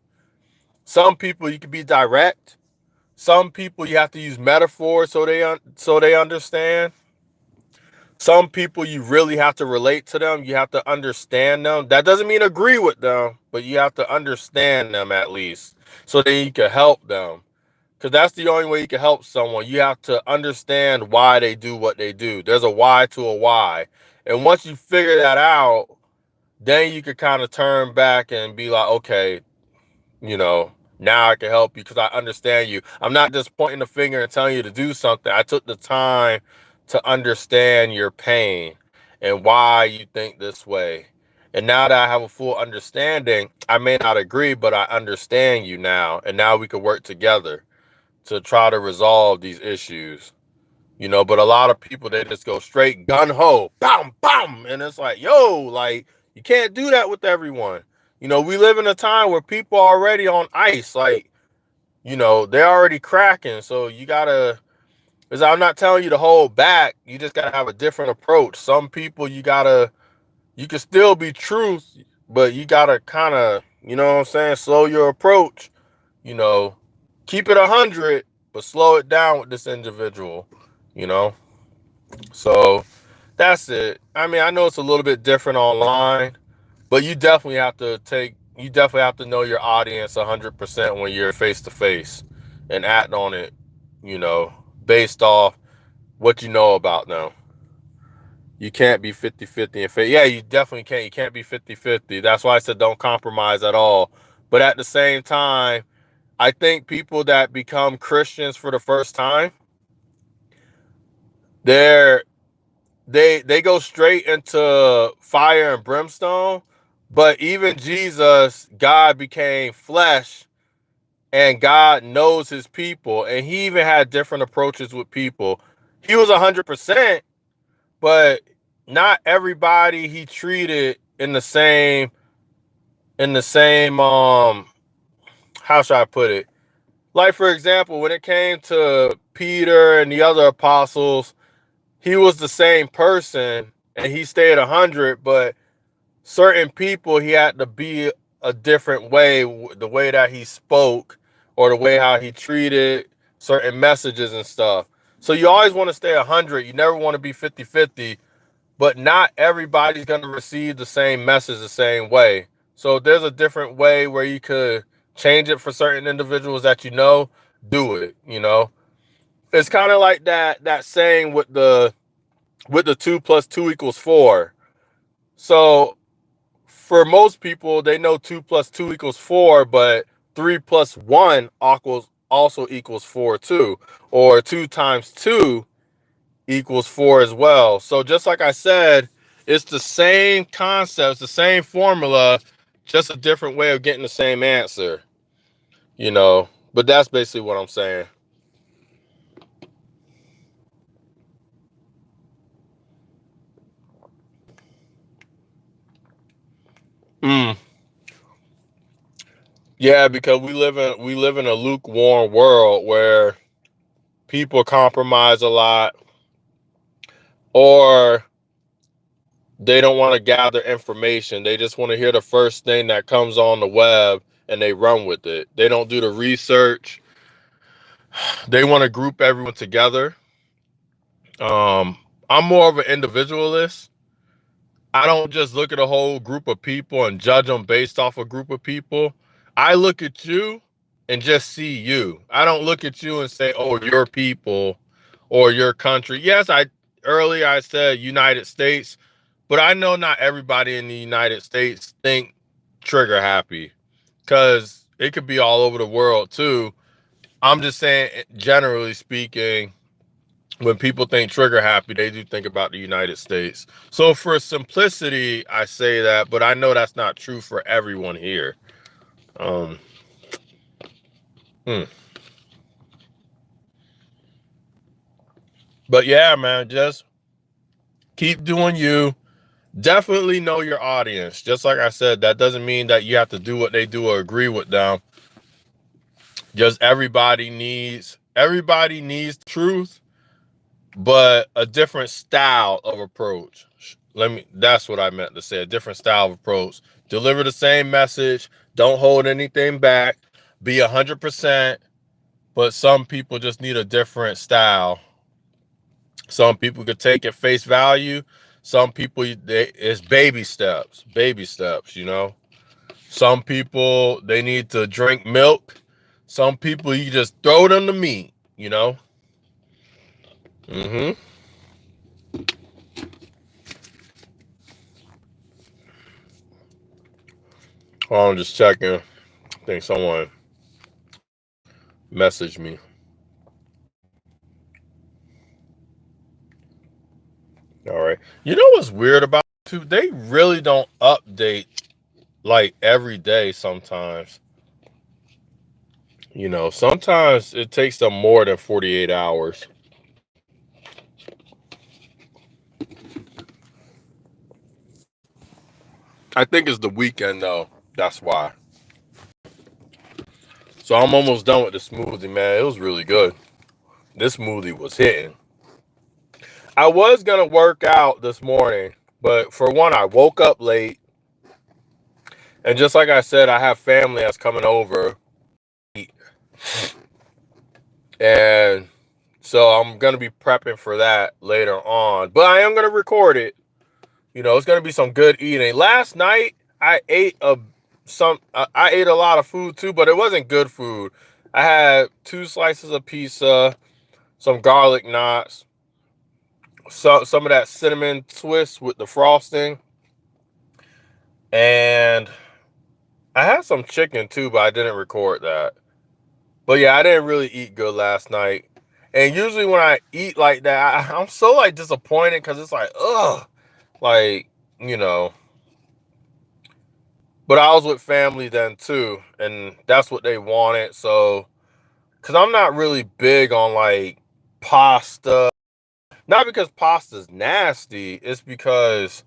Some people, you can be direct. Some people, you have to use metaphors so they understand. Some people, you really have to relate to them. You have to understand them. That doesn't mean agree with them, but you have to understand them at least. so then you can help them. Because that's the only way you can help someone. You have to understand why they do what they do. There's a why to a why. And once you figure that out, then you can kind of turn back and be like, okay, you know, now I can help you because I understand you. I'm not just pointing the finger and telling you to do something. I took the time to understand your pain and why you think this way. And now that I have a full understanding, I may not agree, but I understand you now. And now we can work together to try to resolve these issues. You know, but a lot of people, they just go straight gun-ho, bam, bam. And it's like, yo, like, you can't do that with everyone. You know, we live in a time where people are already on ice. Like, you know, they're already cracking. So you gotta, because I'm not telling you to hold back. You just gotta have a different approach. Some people, you can still be truth, but you gotta kind of, you know what I'm saying, slow your approach. You know, keep it 100, but slow it down with this individual, you know? So that's it. I mean, I know it's a little bit different online, but you definitely have to know your audience 100% when you're face to face and act on it, you know, based off what you know about them. You can't be 50-50 and yeah, you definitely can't. You can't be 50-50. That's why I said don't compromise at all. But at the same time, I think people that become Christians for the first time, they go straight into fire and brimstone. But even Jesus, God became flesh, and God knows his people, and he even had different approaches with people. He was 100%, but not everybody he treated in the same how should I put it? Like, for example, when it came to Peter and the other apostles, he was the same person and he stayed 100, but certain people he had to be a different way, the way that he spoke or the way how he treated certain messages and stuff. So you always want to stay 100. You never want to be 50-50, but not everybody's going to receive the same message the same way. So if there's a different way where you could change it for certain individuals that you know, do it, you know. It's kind of like that saying with the 2 + 2 = 4. So for most people, they know 2 + 2 = 4, but 3 + 1 also equals 4 too, or 2 × 2 = 4 as well. So just like I said, it's the same concept, the same formula, just a different way of getting the same answer, you know. But that's basically what I'm saying. Yeah, because we live in a lukewarm world where people compromise a lot, or they don't want to gather information. They just want to hear the first thing that comes on the web and they run with it. They don't do the research. They want to group everyone together. I'm more of an individualist. I don't just look at a whole group of people and judge them based off a group of people. I look at you and just see you. I don't look at you and say, oh, your people or your country. Yes, earlier I said United States, but I know not everybody in the United States think trigger happy, because it could be all over the world too. I'm just saying, generally speaking, when people think trigger happy, they do think about the United States. So for simplicity, I say that, but I know that's not true for everyone here. Um, But yeah, man, just keep doing you. Definitely know your audience. Just like I said, that doesn't mean that you have to do what they do or agree with them. Just everybody needs truth, but a different style of approach. That's what I meant to say. A different style of approach. Deliver the same message. Don't hold anything back. Be 100%. But some people just need a different style. Some people could take it face value. Some people, it's baby steps, you know. Some people, they need to drink milk Some people, you just throw them the meat, you know? Mm-hmm. Oh, I'm just checking. I think someone messaged me. All right. You know what's weird about YouTube? They really don't update like every day sometimes. You know, sometimes it takes them more than 48 hours. I think it's the weekend though. That's why. So I'm almost done with the smoothie, man. It was really good. This smoothie was hitting. I was gonna work out this morning, but for one, I woke up late. And just like I said, I have family that's coming over. And so I'm going to be prepping for that later on. But I am going to record it. You know, it's going to be some good eating. Last night, I ate a lot of food too, but it wasn't good food. I had 2 slices of pizza, some garlic knots, some of that cinnamon twist with the frosting. And I had some chicken too, but I didn't record that. But yeah, I didn't really eat good last night. And usually when I eat like that, I'm so like disappointed because it's like, ugh, like, you know. But I was with family then too, and that's what they wanted. So, because I'm not really big on like pasta. Not because pasta's nasty, it's because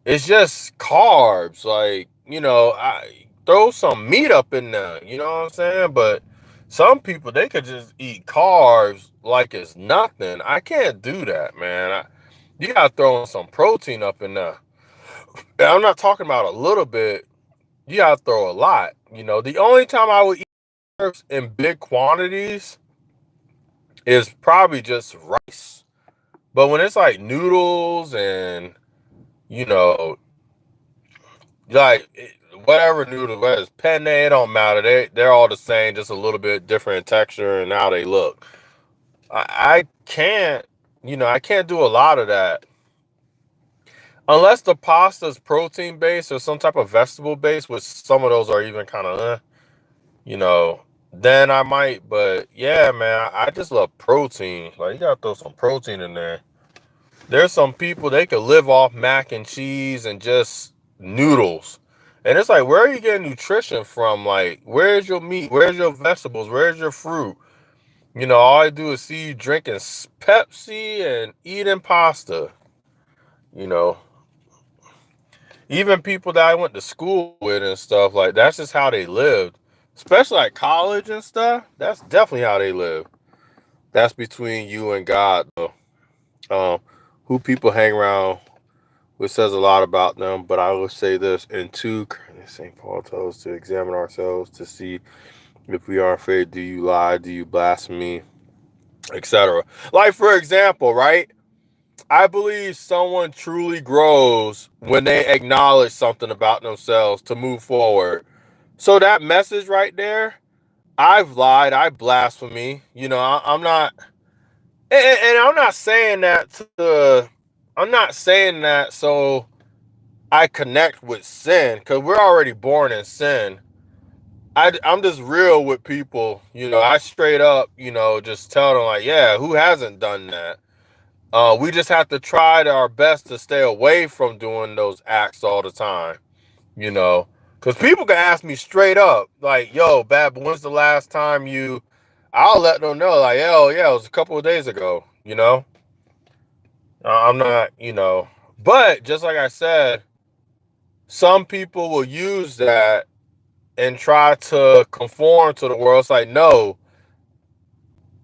it's just carbs. Like, you know, I throw some meat up in there, you know what I'm saying? But some people, they could just eat carbs like it's nothing. I can't do that, man. You gotta throw in some protein up in there. And I'm not talking about a little bit. You gotta throw a lot. You know, the only time I would eat carbs in big quantities is probably just rice. But when it's like noodles and, you know, like whatever noodles, whether it's penne, it don't matter. They're all the same, just a little bit different in texture and how they look. I can't, you know, I can't do a lot of that unless the pasta is protein based or some type of vegetable based, which some of those are even kind of, you know. Then I might, but yeah, man, I just love protein. Like you gotta throw some protein in there. There's some people they could live off mac and cheese and just noodles. And it's like, where are you getting nutrition from? Like, where's your meat? Where's your vegetables? Where's your fruit? You know, all I do is see you drinking Pepsi and eating pasta. You know, even people that I went to school with and stuff, like, that's just how they lived. Especially like college and stuff. That's definitely how they live. That's between you and God, though. Who people hang around, which says a lot about them. But I will say this: in 2 St. Paul tells us to examine ourselves to see if we are afraid. Do you lie? Do you blaspheme? Etc. Like, for example, right? I believe someone truly grows when they acknowledge something about themselves to move forward. So that message right there, I've lied, I blasphemy. You know, I'm not, and I'm not saying that I'm not saying that so I connect with sin, because we're already born in sin. I'm just real with people, you know. I straight up, you know, just tell them like, yeah, who hasn't done that? We just have to try our best to stay away from doing those acts all the time, you know. Because people can ask me straight up, like, yo, Bad, when's the last time you... I'll let them know, like, yo, yeah, it was a couple of days ago, you know. I'm not, you know. But just like I said, some people will use that and try to conform to the world. It's like, no,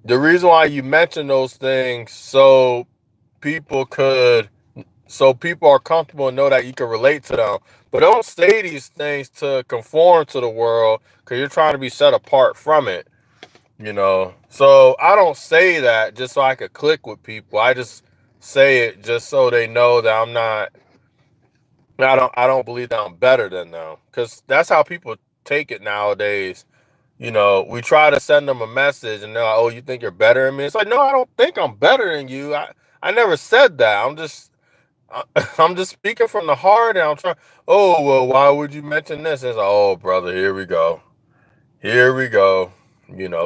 the reason why you mention those things people could so people are comfortable and know that you can relate to them. But don't say these things to conform to the world, because you're trying to be set apart from it, you know. So I don't say that just so I could click with people. I just say it just so they know that I don't believe that I'm better than them, because that's how people take it nowadays. we try to send them a message and they're like, oh, you think you're better than me? It's like, no, I don't think I'm better than you. I never said that. I'm just speaking from the heart, and I'm trying, oh, well, why would you mention this? It's like, oh, brother, here we go. Here we go.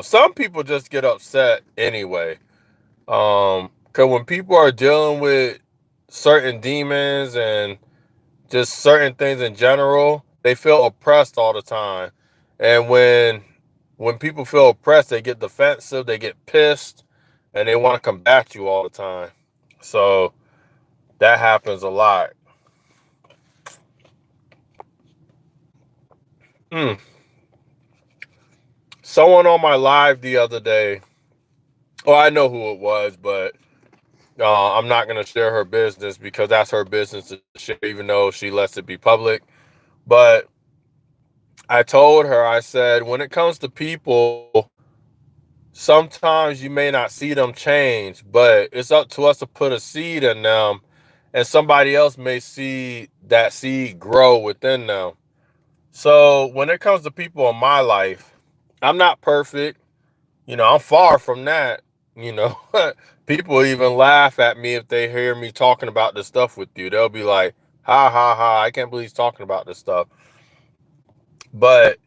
Some people just get upset anyway. Because when people are dealing with certain demons and just certain things in general, they feel oppressed all the time. And when people feel oppressed, they get defensive, they get pissed, and they want to combat you all the time. So that happens a lot. Mm. Someone on my live the other day, oh, I know who it was, but I'm not going to share her business because that's her business to share, even though she lets it be public. But I told her, I said, when it comes to people, sometimes you may not see them change, but it's up to us to put a seed in them, and somebody else may see that seed grow within them. So when it comes to people in my life, I'm not perfect. I'm far from that. You know, People even laugh at me if they hear me talking about this stuff with you. They'll be like, ha ha ha, I can't believe he's talking about this stuff. But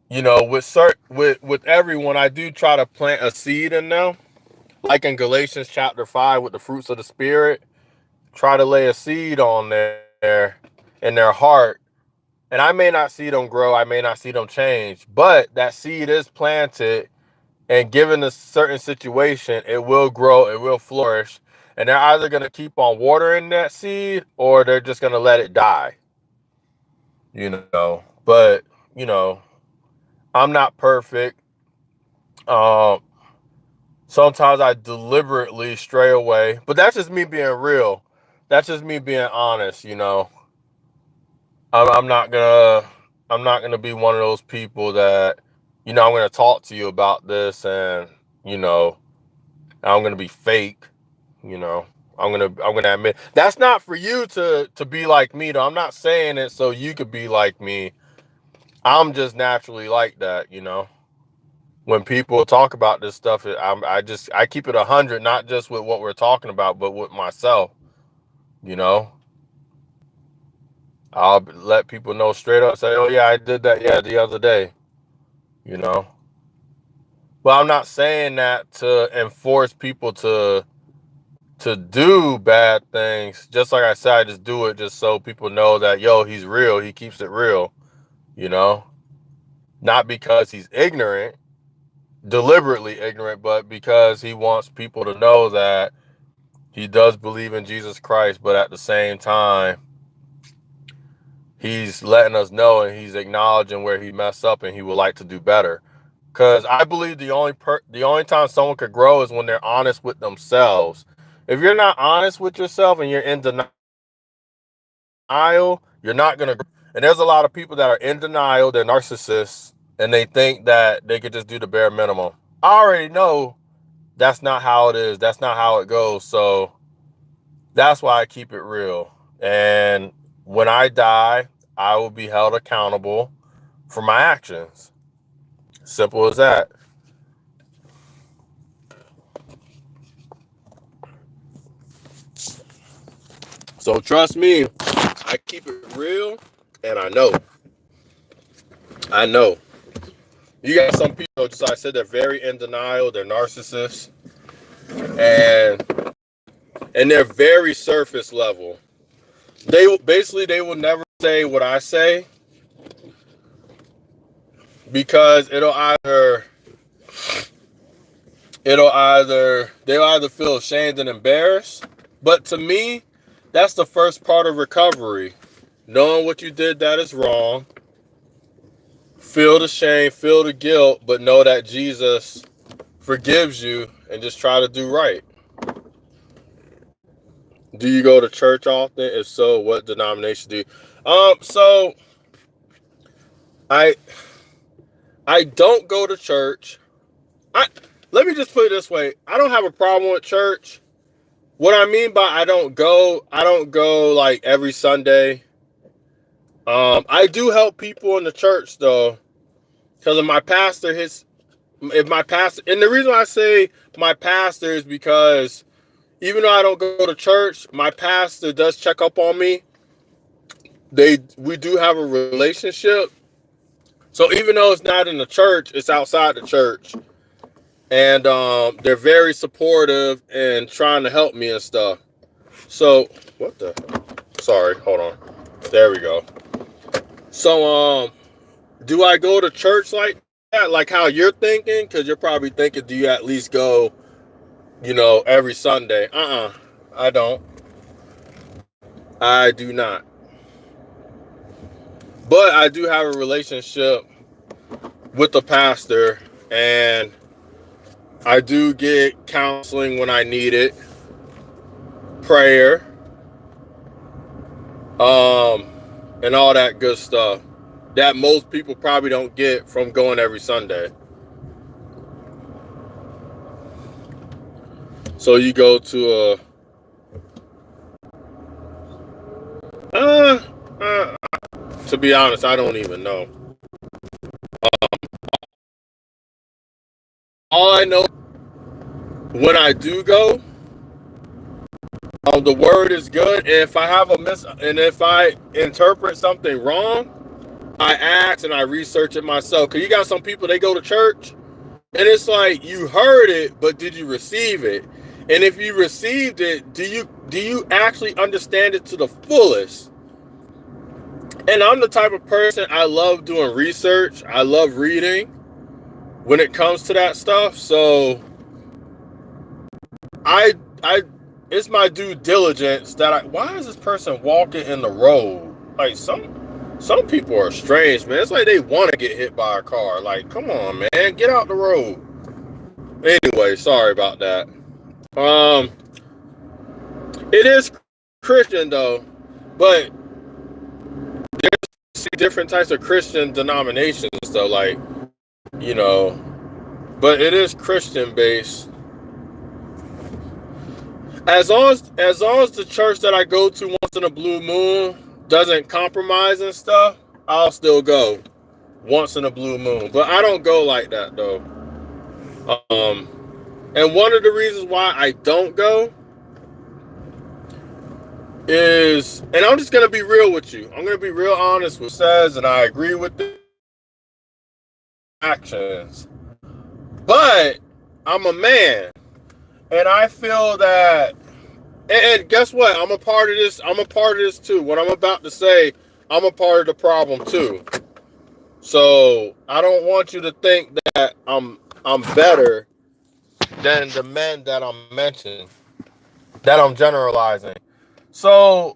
with everyone, I do try to plant a seed in them. Like in Galatians chapter 5 with the fruits of the spirit, try to lay a seed on there in their heart. And I may not see them grow, I may not see them change, but that seed is planted, and given a certain situation, it will grow, it will flourish. And they're either going to keep on watering that seed or they're just going to let it die. But, I'm not perfect. Um, Sometimes I deliberately stray away, but that's just me being real. That's just me being honest. I'm not gonna, I'm not gonna be one of those people that, I'm gonna talk to you about this, and you know, I'm gonna be fake. You know, I'm gonna admit that's not for you to be like me though. I'm not saying it so you could be like me. I'm just naturally like that. When people talk about this stuff, I keep it 100, not just with what we're talking about, but with myself. You know, I'll let people know straight up, say, "Oh yeah, I did that, yeah, the other day." You know, but I'm not saying that to enforce people to do bad things. Just like I said, I just do it just so people know that, yo, he's real. He keeps it real. You know, not because he's ignorant, deliberately ignorant, but because he wants people to know that he does believe in Jesus Christ, but at the same time, he's letting us know and he's acknowledging where he messed up and he would like to do better. Because I believe the only time someone could grow is when they're honest with themselves. If you're not honest with yourself and you're in denial, you're not gonna grow. And there's a lot of people that are in denial, they're narcissists, and they think that they could just do the bare minimum. I already know that's not how it is. That's not how it goes. So that's why I keep it real. And when I die, I will be held accountable for my actions. Simple as that. So trust me, I keep it real, and I know. I know. You got some people, just like I said, they're very in denial, they're narcissists, and they're very surface level. They will never say what I say because they'll either feel ashamed and embarrassed. But to me, that's the first part of recovery. Knowing what you did that is wrong. Feel the shame, feel the guilt, but know that Jesus forgives you, and just try to do right. Do you go to church often? If so, what denomination do you? So I I don't go to church. I Let me just put it this way. I don't have a problem with church. What I mean by I don't go like every Sunday. I do help people in the church though, Because of my pastor, if my pastor, and the reason I say my pastor is because even though I don't go to church, my pastor does check up on me. We do have a relationship. So even though it's not in the church, it's outside the church. And they're very supportive and trying to help me and stuff. So, what the? Sorry, hold on. There we go. So, do I go to church like that? Like how you're thinking? Because you're probably thinking, do you at least go, every Sunday? I don't. I do not. But I do have a relationship with the pastor, and I do get counseling when I need it, prayer, and all that good stuff that most people probably don't get from going every Sunday. So you go to to be honest, I don't even know. All I know, when I do go, the word is good. And if I have and if I interpret something wrong, I ask and I research it myself. Because you got some people, they go to church, and it's like, you heard it, but did you receive it? And if you received it, do you actually understand it to the fullest? And I'm the type of person, I love doing research. I love reading when it comes to that stuff. So it's my due diligence that why is this person walking in the road? Like some people are strange, man. It's like they want to get hit by a car. Like, come on, man, get out the road. Anyway, sorry about that. It is Christian though, but there's different types of Christian denominations though, like, but it is Christian based. As long as the church that I go to once in a blue moon doesn't compromise and stuff, I'll still go once in a blue moon. But I don't go like that though. And one of the reasons why I don't go is, and I'm just gonna be real with you. I'm gonna be real honest with says, and I agree with the actions. But I'm a man, and I feel that, and guess what? I'm a part of this. I'm a part of this too. What I'm about to say, I'm a part of the problem too. So I don't want you to think that I'm better than the men that I'm mentioning, that I'm generalizing. So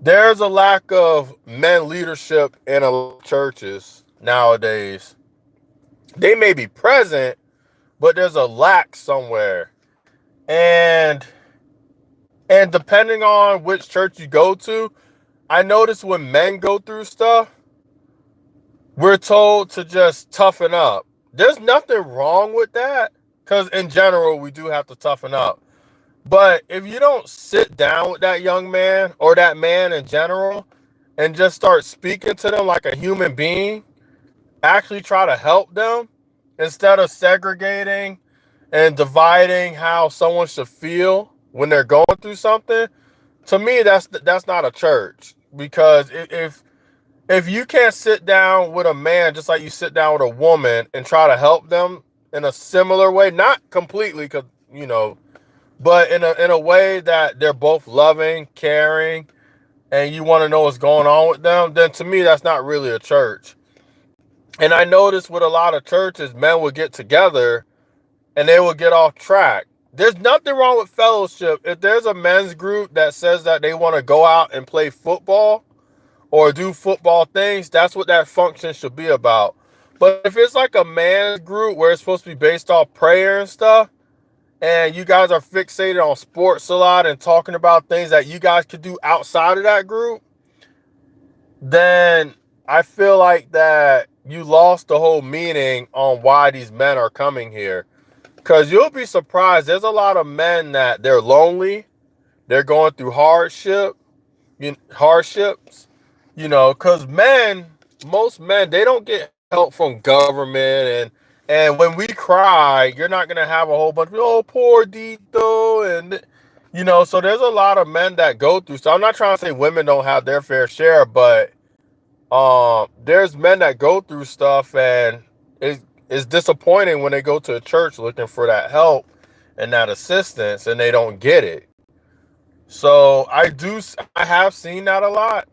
there's a lack of men leadership in a lot of churches nowadays. They may be present, but there's a lack somewhere. And depending on which church you go to, I notice when men go through stuff, we're told to just toughen up. There's nothing wrong with that, because in general, we do have to toughen up. But if you don't sit down with that young man or that man in general and just start speaking to them like a human being, actually try to help them instead of segregating and dividing how someone should feel when they're going through something, to me, that's not a church. Because if you can't sit down with a man just like you sit down with a woman and try to help them in a similar way, not completely, because but in a way that they're both loving, caring, and you want to know what's going on with them, then to me, that's not really a church. And I noticed with a lot of churches, men would get together and they would get off track. There's nothing wrong with fellowship. If there's a men's group that says that they want to go out and play football or do football things, that's what that function should be about. But if it's like a man's group where it's supposed to be based off prayer and stuff, and you guys are fixated on sports a lot and talking about things that you guys could do outside of that group, then I feel like that you lost the whole meaning on why these men are coming here. Because you'll be surprised. There's a lot of men that they're lonely. They're going through hardships. Because most men, they don't get help from government, and when we cry, you're not gonna have a whole bunch of, oh, poor Dito, and so there's a lot of men that go through. So I'm not trying to say women don't have their fair share, but there's men that go through stuff, and it's disappointing when they go to a church looking for that help and that assistance, and they don't get it. So I have seen that a lot.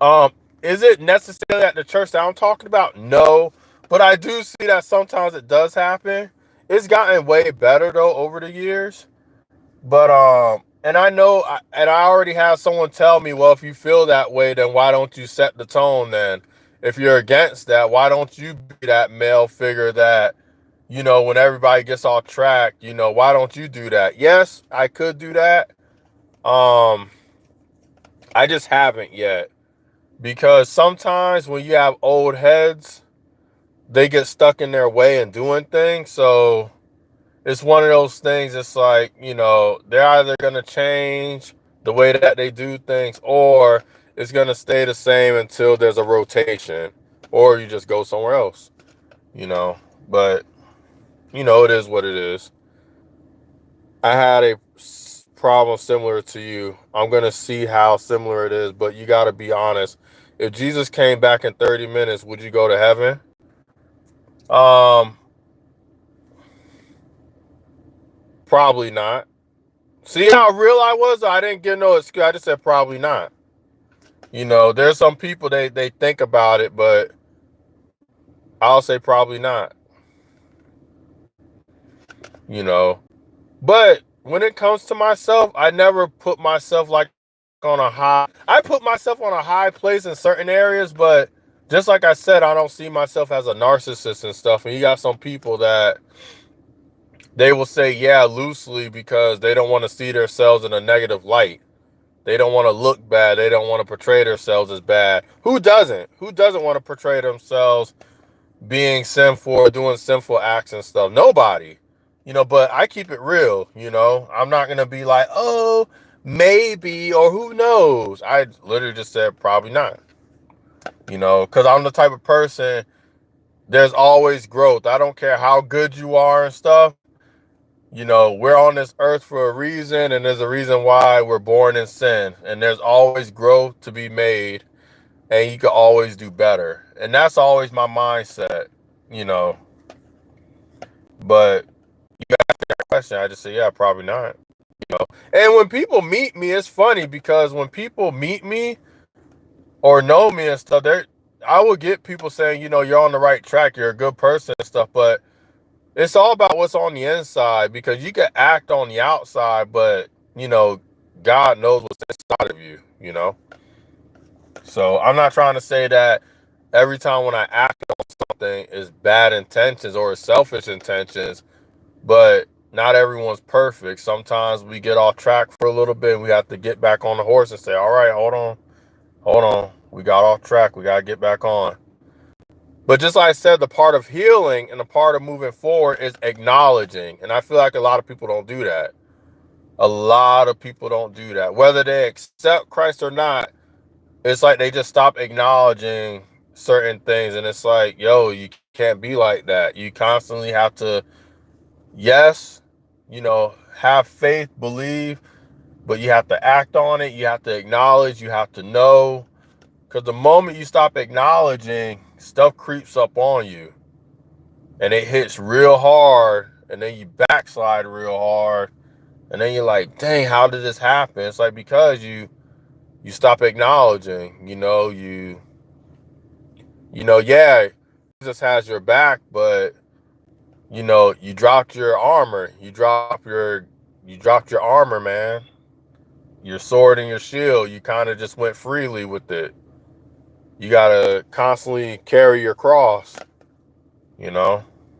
Um, is it necessarily at the church that I'm talking about? No, but I do see that sometimes it does happen. It's gotten way better though over the years. But and I know, and I already have someone tell me, well, if you feel that way, then why don't you set the tone? Then, if you're against that, why don't you be that male figure that, when everybody gets off track, why don't you do that? Yes, I could do that. Um, I just haven't yet. Because sometimes when you have old heads, they get stuck in their way and doing things. So it's one of those things. It's like, they're either going to change the way that they do things, or it's going to stay the same until there's a rotation, or you just go somewhere else, but it is what it is. I had a problem similar to you. I'm going to see how similar it is, but you got to be honest. If Jesus came back in 30 minutes, would you go to heaven? Um, Probably not. See how real I was? I didn't give no excuse. I just said probably not. There's some people they think about it, but I'll say probably not. You know. But when it comes to myself, I never put myself like on a high. I put myself on a high place in certain areas, but just like I said, I don't see myself as a narcissist and stuff. And you got some people that they will say yeah loosely because they don't want to see themselves in a negative light. They don't want to look bad. They don't want to portray themselves as bad. Who doesn't? Who doesn't want to portray themselves being sinful or doing sinful acts and stuff? Nobody. But I keep it real. I'm not going to be like, oh, maybe, or who knows. I literally just said probably not. Because I'm the type of person, there's always growth. I don't care how good you are and stuff. We're on this earth for a reason, and there's a reason why we're born in sin. And there's always growth to be made, and you can always do better. And that's always my mindset, you know. But you asked that question, I just say, yeah, probably not. And when people meet me, it's funny because when people meet me or know me and stuff, I will get people saying, you're on the right track, you're a good person and stuff, but it's all about what's on the inside, because you can act on the outside, but God knows what's inside of you. So I'm not trying to say that every time when I act on something is bad intentions or selfish intentions, but not everyone's perfect. Sometimes we get off track for a little bit and we have to get back on the horse and say, all right, hold on. We got off track. We got to get back on. But just like I said, the part of healing and the part of moving forward is acknowledging. And I feel like a lot of people don't do that. A lot of people don't do that. Whether they accept Christ or not, it's like they just stop acknowledging certain things. And it's like, yo, you can't be like that. You constantly have to, yes, have faith, believe, but you have to act on it. You have to acknowledge, you have to know. Because the moment you stop acknowledging, stuff creeps up on you. And it hits real hard. And then you backslide real hard. And then you're like, dang, how did this happen? It's like because you stop acknowledging, yeah, Jesus has your back, but you dropped your armor. You dropped your armor, man. Your sword and your shield. You kind of just went freely with it. You gotta constantly carry your cross,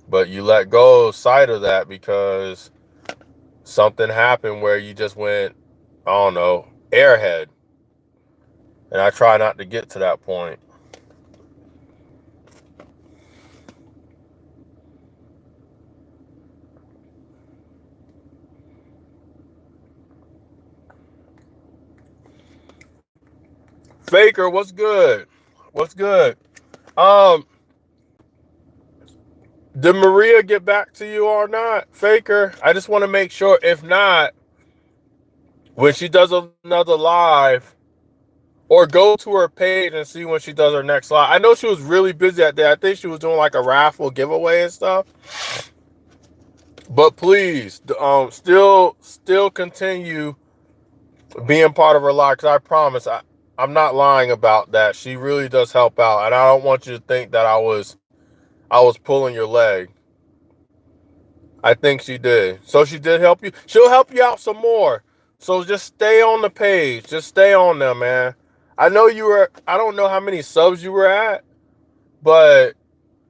but you let go of sight of that because something happened where you just went, I don't know, airhead. And I try not to get to that point. Faker, what's good? What's good? Um, Did Maria get back to you or not, Faker? I just want to make sure. If not, when she does another live, or go to her page and see when she does her next live. I know she was really busy that day. I think she was doing like a raffle giveaway and stuff. But please, still continue being part of her life, because I promise I'm not lying about that. She really does help out, and I don't want you to think that I was pulling your leg. I think she did. So she did help you. She'll help you out some more. So just stay on the page. Just stay on there, man. I know I don't know how many subs you were at, but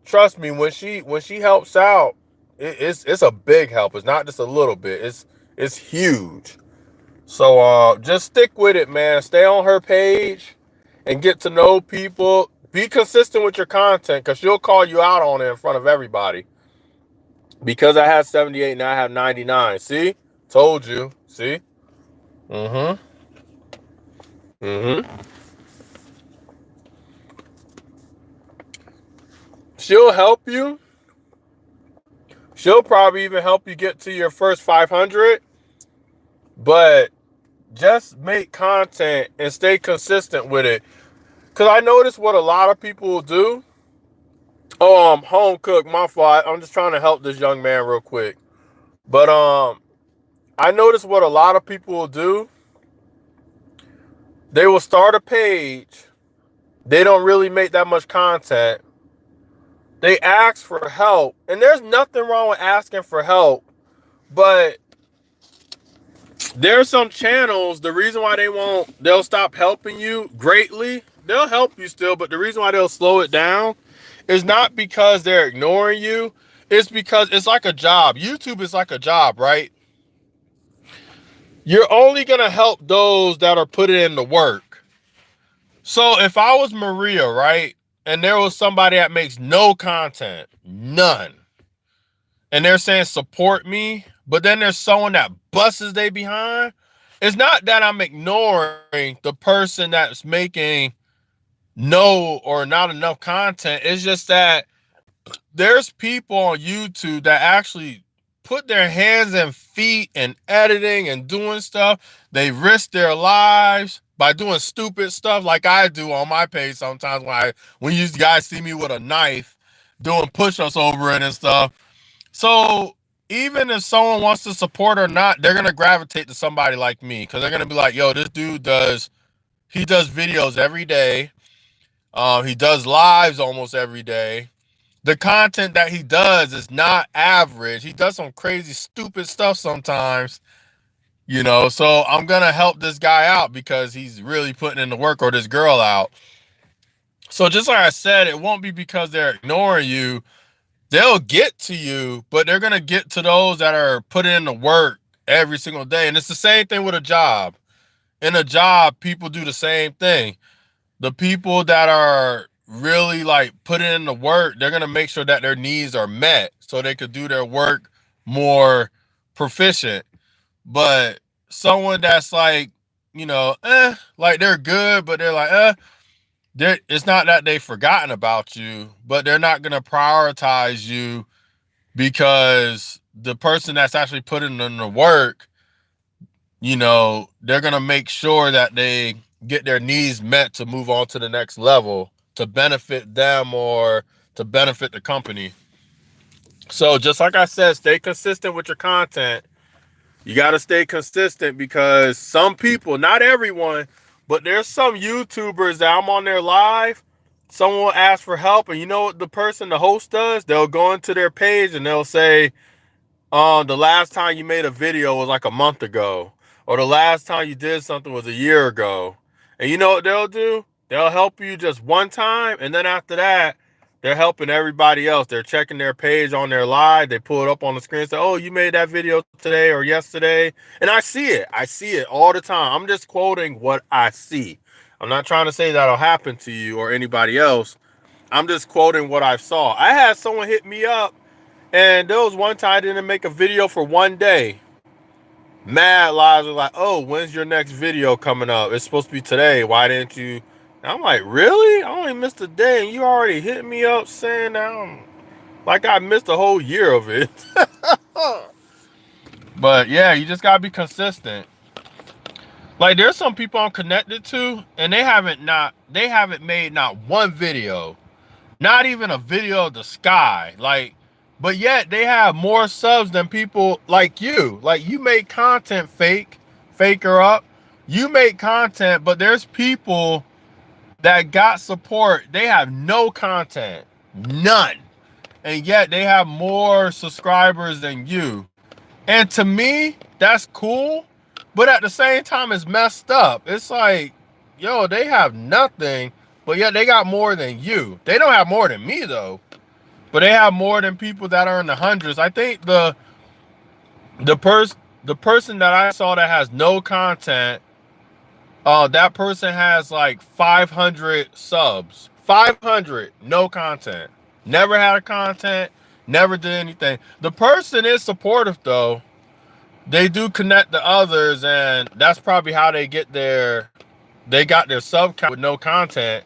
trust me, when she helps out, it's a big help. It's not just a little bit. It's huge. So just stick with it, man. Stay on her page and get to know people. Be consistent with your content, because she'll call you out on it in front of everybody. Because I had 78, now I have 99. See? Told you. See? Mm-hmm. Mm-hmm. She'll help you. She'll probably even help you get to your first 500. But just make content and stay consistent with it. Because I notice what a lot of people will do. Oh, home cook, my fault. I'm just trying to help this young man real quick. But I notice what a lot of people will do. They will start a page. They don't really make that much content. They ask for help. And there's nothing wrong with asking for help. But there's some channels, the reason why they'll stop helping you greatly. They'll help you still, but the reason why they'll slow it down is not because they're ignoring you. It's because it's like a job. YouTube is like a job, right? You're only going to help those that are putting in the work. So if I was Maria, right, and there was somebody that makes no content, none, and they're saying support me, but then there's someone that busts they behind, it's not that I'm ignoring the person that's making no or not enough content. It's just that there's people on YouTube that actually put their hands and feet in editing and doing stuff. They risk their lives by doing stupid stuff like I do on my page sometimes when you guys see me with a knife doing push-ups over it and stuff. So even if someone wants to support or not, they're going to gravitate to somebody like me, because they're going to be like, yo, this dude does videos every day. He does lives almost every day. The content that he does is not average. He does some crazy, stupid stuff sometimes, so I'm going to help this guy out because he's really putting in the work, or this girl out. So just like I said, it won't be because they're ignoring you. They'll get to you, but they're going to get to those that are putting in the work every single day. And it's the same thing with a job. In a job, people do the same thing. The people that are really like putting in the work, they're going to make sure that their needs are met so they could do their work more proficient. But someone that's like, like they're good, but they're like, it's not that they've forgotten about you, but they're not going to prioritize you, because the person that's actually putting in the work, they're going to make sure that they get their needs met to move on to the next level, to benefit them or to benefit the company. So just like I said, stay consistent with your content. You got to stay consistent, because some people, not everyone, but there's some YouTubers that I'm on their live, someone will ask for help, and you know what the host does? They'll go into their page and they'll say, the last time you made a video was like a month ago, or the last time you did something was a year ago. And you know what they'll do? They'll help you just one time, and then after that, they're helping everybody else. They're checking their page on their live. They pull it up on the screen and say, oh, you made that video today or yesterday. And I see it. I see it all the time. I'm just quoting what I see. I'm not trying to say that'll happen to you or anybody else. I'm just quoting what I saw. I had someone hit me up, and there was one time I didn't make a video for one day. Mad lives are like, oh, when's your next video coming up? It's supposed to be today. Why didn't you? And I'm like, really? I only missed a day and you already hit me up saying that. Like I missed a whole year of it. But yeah, you just gotta be consistent. Like there's some people I'm connected to, and they haven't made not one video, not even a video of the sky. Like, but yet they have more subs than people like you. Like you make content faker up. You make content, but there's people that got support. They have no content, none, and yet they have more subscribers than you. And to me, that's cool, but at the same time, it's messed up. It's like, yo, they have nothing, but yet they got more than you. They don't have more than me though, but they have more than people that are in the hundreds. I think the person that I saw that has no content, that person has like 500 subs. 500, no content. Never had a content, never did anything. The person is supportive though. They do connect to others, and that's probably how they got their sub count with no content.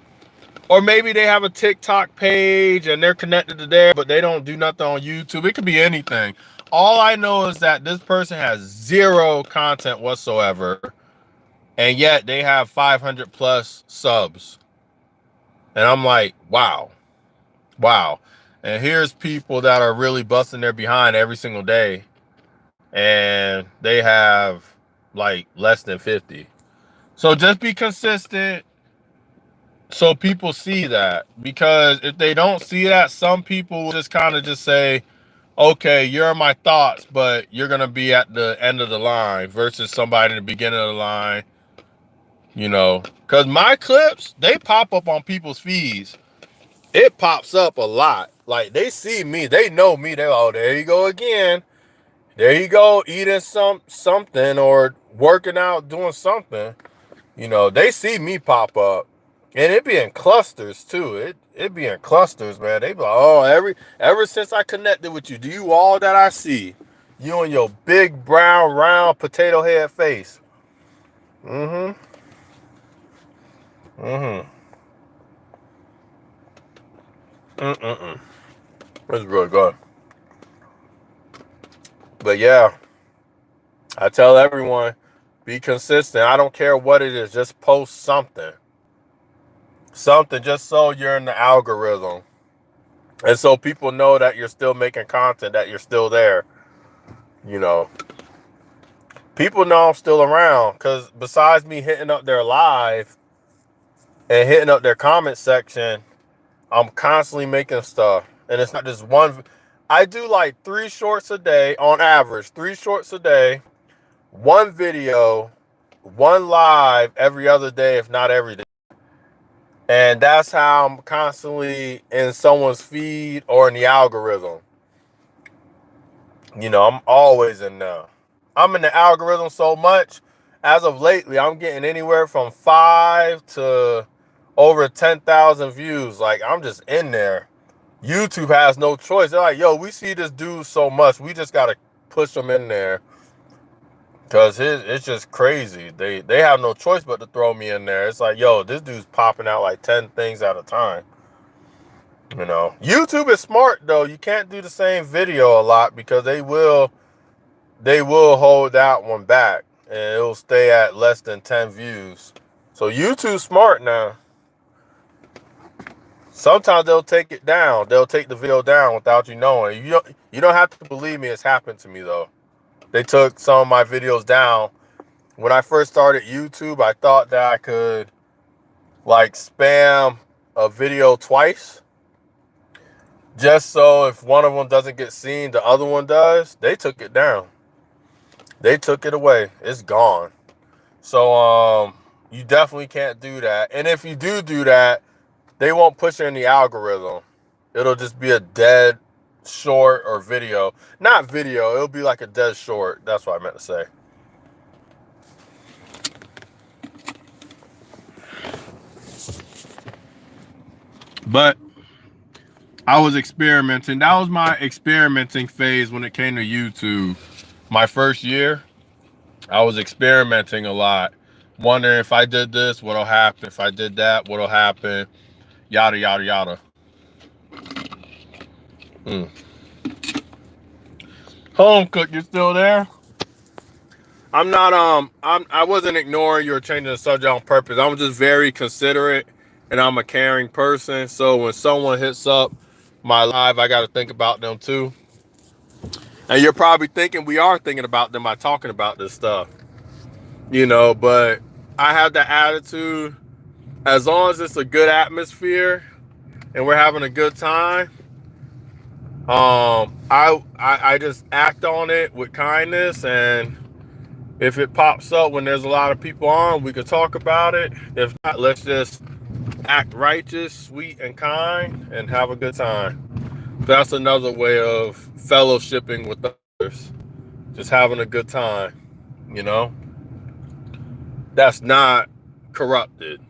Or maybe they have a TikTok page and they're connected to there, but they don't do nothing on YouTube. It could be anything. All I know is that this person has zero content whatsoever, and yet they have 500 plus subs. And I'm like, wow. And here's people that are really busting their behind every single day, and they have like less than 50. So just be consistent so people see that, because if they don't see that, some people will just kind of just say, okay, you're in my thoughts, but you're going to be at the end of the line versus somebody in the beginning of the line, you know, because my clips, they pop up on people's feeds. It pops up a lot. Like they see me, they know me. They're, oh, there you go again. There you go, eating something or working out, doing something. You know, they see me pop up. And it be in clusters too. It be in clusters, man. They be like, oh, ever since I connected with you, do you all that I see? You and your big brown round potato head face. Mm-hmm. It's really good. But yeah, I tell everyone, be consistent. I don't care what it is. Just post something. Something just so you're in the algorithm. And so people know that you're still making content, that you're still there. You know, people know I'm still around because besides me hitting up their live and hitting up their comment section, I'm constantly making stuff. And it's not just one. I do like 3 shorts a day on average, 3 shorts a day, 1 video, 1 live every other day, if not every day. And that's how I'm constantly in someone's feed or in the algorithm. You know, I'm always in there. I'm in the algorithm so much. As of lately, I'm getting anywhere from 5 to over 10,000 views. Like, I'm just in there. YouTube has no choice. They're like, yo, we see this dude so much. We just got to push him in there. Because it's just crazy. They have no choice but to throw me in there. It's like, yo, this dude's popping out like 10 things at a time. You know, YouTube is smart, though. You can't do the same video a lot because they will hold that one back. And it'll stay at less than 10 views. So YouTube's smart now. Sometimes they'll take it down. They'll take the video down without you knowing. You don't have to believe me. It's happened to me, though. They took some of my videos down. When I first started YouTube, I thought that I could like spam a video twice. Just so if one of them doesn't get seen, the other one does. They took it down. They took it away. It's gone. So you definitely can't do that. And if you do that, they won't push it in the algorithm. It'll just be a dead short or video. Not video. It'll be like a dead short. That's what I meant to say. But I was experimenting. That was my experimenting phase when it came to YouTube. My first year, I was experimenting a lot. Wondering if I did this, what'll happen? If I did that, what'll happen? Yada, yada, yada. Home cook, you still there? I wasn't ignoring you or changing the subject on purpose. I'm just very considerate and I'm a caring person. So when someone hits up my live, I got to think about them too. And you're probably thinking we are thinking about them by talking about this stuff, but I have the attitude, as long as it's a good atmosphere and we're having a good time, I just act on it with kindness, and if it pops up when there's a lot of people on, we could talk about it. If not, let's just act righteous, sweet, and kind, and have a good time. That's another way of fellowshipping with others. Just having a good time, you know? That's not corrupted.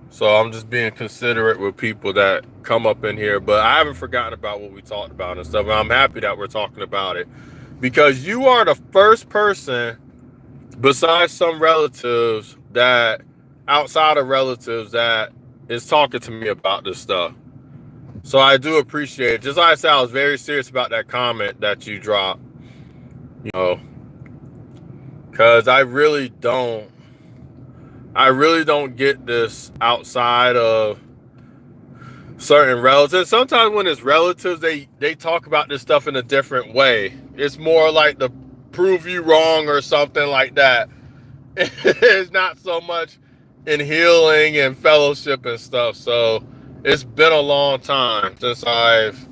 So I'm just being considerate with people that come up in here. But I haven't forgotten about what we talked about and stuff. And I'm happy that we're talking about it. Because you are the first person, besides some relatives, that outside of relatives, that is talking to me about this stuff. So I do appreciate it. Just like I said, I was very serious about that comment that you dropped, because I really don't get this outside of certain relatives. Sometimes when it's relatives, they talk about this stuff in a different way. It's more like to prove you wrong or something like that. It's not so much in healing and fellowship and stuff. So it's been a long time since I've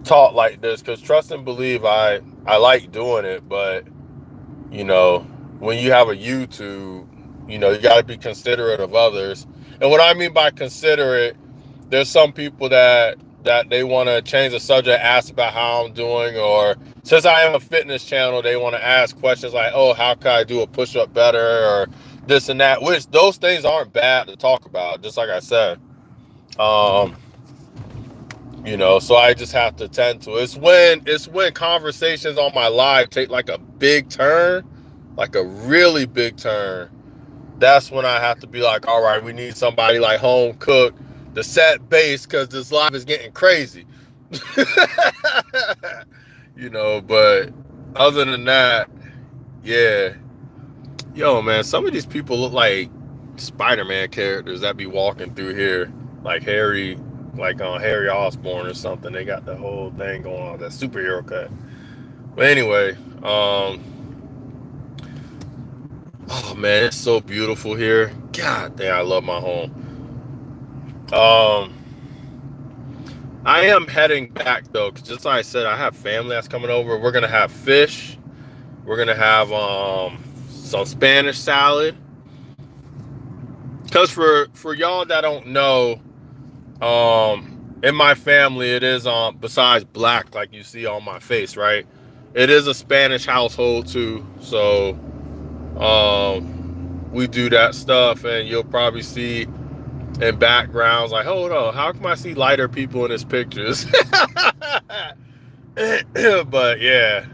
taught like this, because trust and believe, I like doing it, but when you have a YouTube, you got to be considerate of others. And what I mean by considerate, there's some people that they want to change the subject, ask about how I'm doing, or since I am a fitness channel, they want to ask questions like, oh, how can I do a push-up better, or this and that, which those things aren't bad to talk about, just like I said. So I just have to tend to it. It's when conversations on my live take like a big turn, like a really big turn. That's when I have to be like, all right, we need somebody like Home Cook to set base, because this live is getting crazy. But other than that, yeah. Yo, man, some of these people look like Spider-Man characters that be walking through here, like Harry, like on Harry Osborn or something. They got the whole thing going on, that superhero cut. But anyway, oh man, it's so beautiful here. God damn, I love my home. I am heading back though, because just like I said, I have family that's coming over. We're gonna have fish. We're gonna have some Spanish salad. Because for y'all that don't know, in my family, it is besides black, like you see on my face, right? It is a Spanish household too. So we do that stuff, and you'll probably see in backgrounds like, hold on, how come I see lighter people in his pictures? But yeah,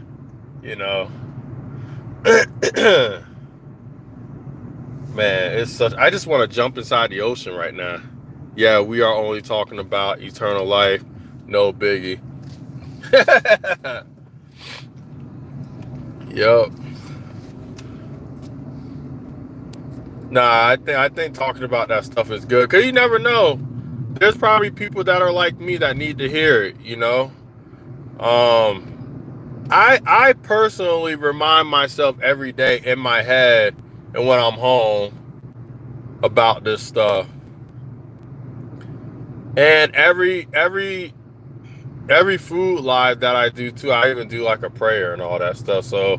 man, it's such, I just want to jump inside the ocean right now. Yeah, we are only talking about eternal life, no biggie. Yup. Nah, I think talking about that stuff is good, because you never know. There's probably people that are like me that need to hear it, I personally remind myself every day in my head and when I'm home about this stuff. And every food live that I do too, I even do like a prayer and all that stuff. So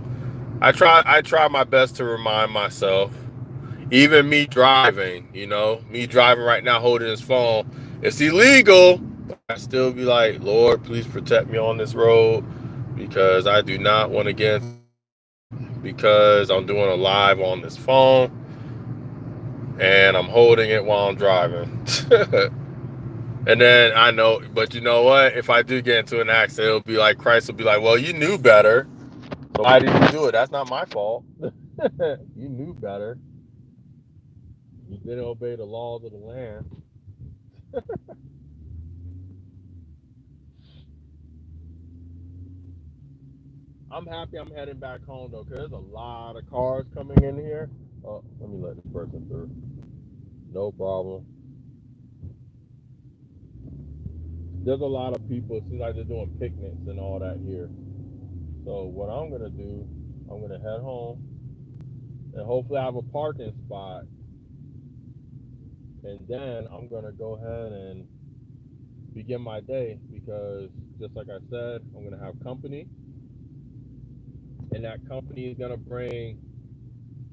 I try my best to remind myself. Even me driving, me driving right now holding this phone, it's illegal. I still be like, Lord, please protect me on this road, because I do not want to get, because I'm doing a live on this phone and I'm holding it while I'm driving. And then I know, but you know what? If I do get into an accident, it'll be like Christ will be like, well, you knew better. So why did you do it? That's not my fault. You knew better. You didn't obey the laws of the land. I'm happy I'm heading back home though, because there's a lot of cars coming in here. Oh, let me let this person through. No problem. There's a lot of people. It seems like they're doing picnics and all that here. So what I'm gonna do, I'm gonna head home and hopefully I have a parking spot. And then I'm gonna go ahead and begin my day, because just like I said, I'm gonna have company, and that company is gonna bring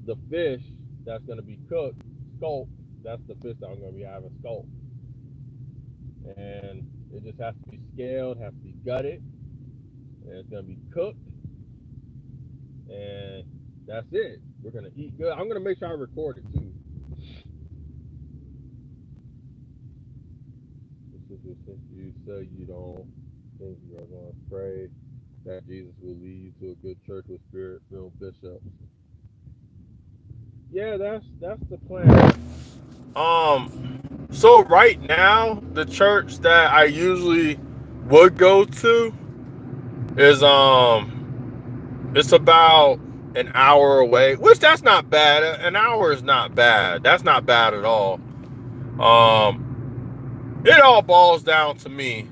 the fish that's gonna be cooked, sculpted. That's the fish that I'm gonna be having sculpted, and it just has to be scaled, has to be gutted, and it's gonna be cooked, and that's it. We're gonna eat good. I'm gonna make sure I record it too. You say you don't think you are going to pray that Jesus will lead you to a good church with spirit-filled bishops. Yeah, that's the plan. So right now, the church that I usually would go to is it's about an hour away, which that's not bad. An hour is not bad. That's not bad at all. It all boils down to me.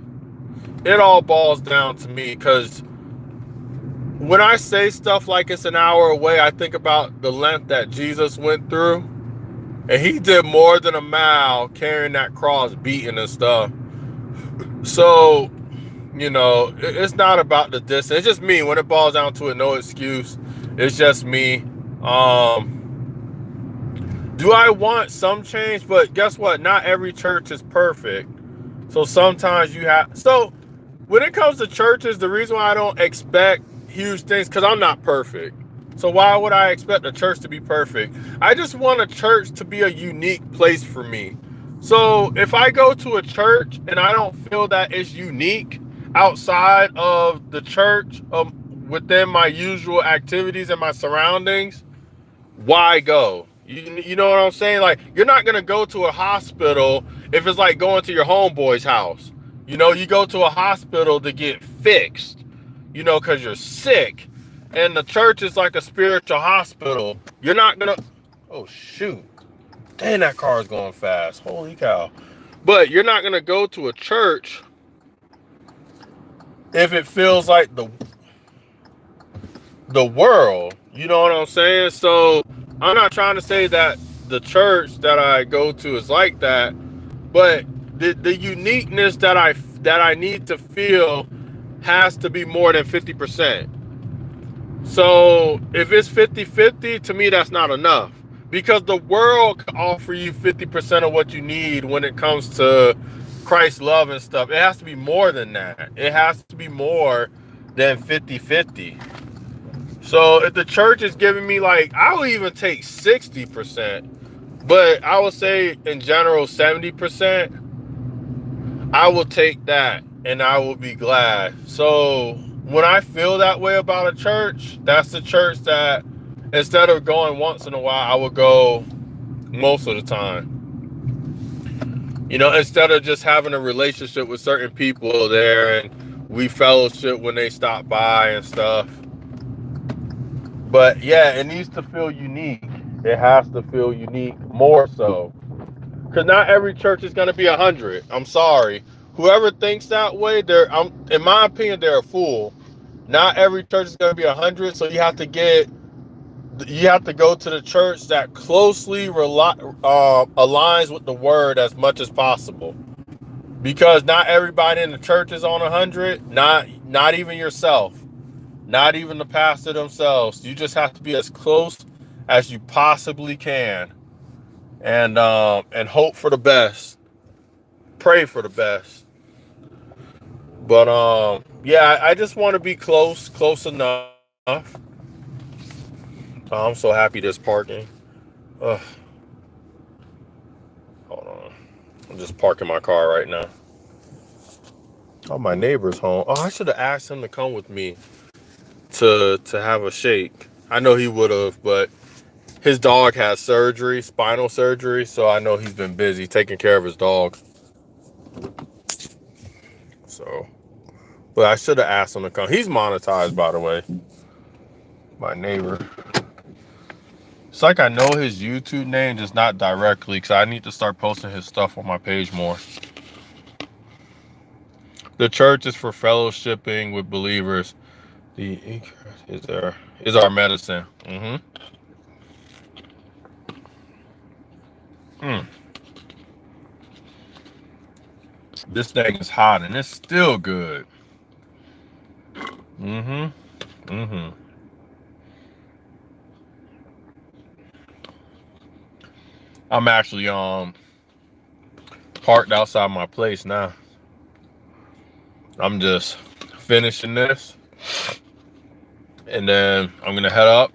It all boils down to me, because when I say stuff like it's an hour away, I think about the length that Jesus went through. And he did more than a mile carrying that cross, beating and stuff. So, it's not about the distance. It's just me. When it boils down to it, no excuse. It's just me. Do I want some change? But guess what? Not every church is perfect. So sometimes you have... So when it comes to churches, the reason why I don't expect huge things, because I'm not perfect. So why would I expect a church to be perfect? I just want a church to be a unique place for me. So if I go to a church and I don't feel that it's unique outside of the church, within my usual activities and my surroundings, why go? You know what I'm saying? Like, you're not going to go to a hospital if it's like going to your homeboy's house. You go to a hospital to get fixed, because you're sick. And the church is like a spiritual hospital. You're not going to... Oh, shoot. Dang, that car is going fast. Holy cow. But you're not going to go to a church if it feels like the world. You know what I'm saying? So I'm not trying to say that the church that I go to is like that, but the uniqueness that I need to feel has to be more than 50%. So if it's 50-50, to me that's not enough, because the world can offer you 50% of what you need when it comes to Christ's love and stuff. It has to be more than that. It has to be more than 50-50. So if the church is giving me, like, I would even take 60%, but I would say in general 70%, I will take that and I will be glad. So when I feel that way about a church, that's the church that, instead of going once in a while, I would go most of the time. Instead of just having a relationship with certain people there and we fellowship when they stop by and stuff. But yeah, it needs to feel unique. It has to feel unique more so. Because not every church is going to be 100. I'm sorry. Whoever thinks that way, in my opinion, they're a fool. Not every church is going to be 100. So you have to go to the church that closely aligns with the word as much as possible. Because not everybody in the church is on 100. Not even yourself. Not even the pastor themselves. You just have to be as close as you possibly can, and hope for the best. Pray for the best. But yeah, I just want to be close enough. I'm so happy there's parking. Ugh. Hold on. I'm just parking my car right now. Oh, my neighbor's home. Oh, I should have asked him to come with me to have a shake. I know he would have, but his dog has surgery, spinal surgery, so I know he's been busy taking care of his dog. So, but I should have asked him to come. He's monetized, by the way. My neighbor. It's like I know his YouTube name, just not directly, because I need to start posting his stuff on my page more. The church is for fellowshipping with believers. The is our medicine. This thing is hot and it's still good. I'm actually parked outside my place now. I'm just finishing this, and then I'm gonna head up.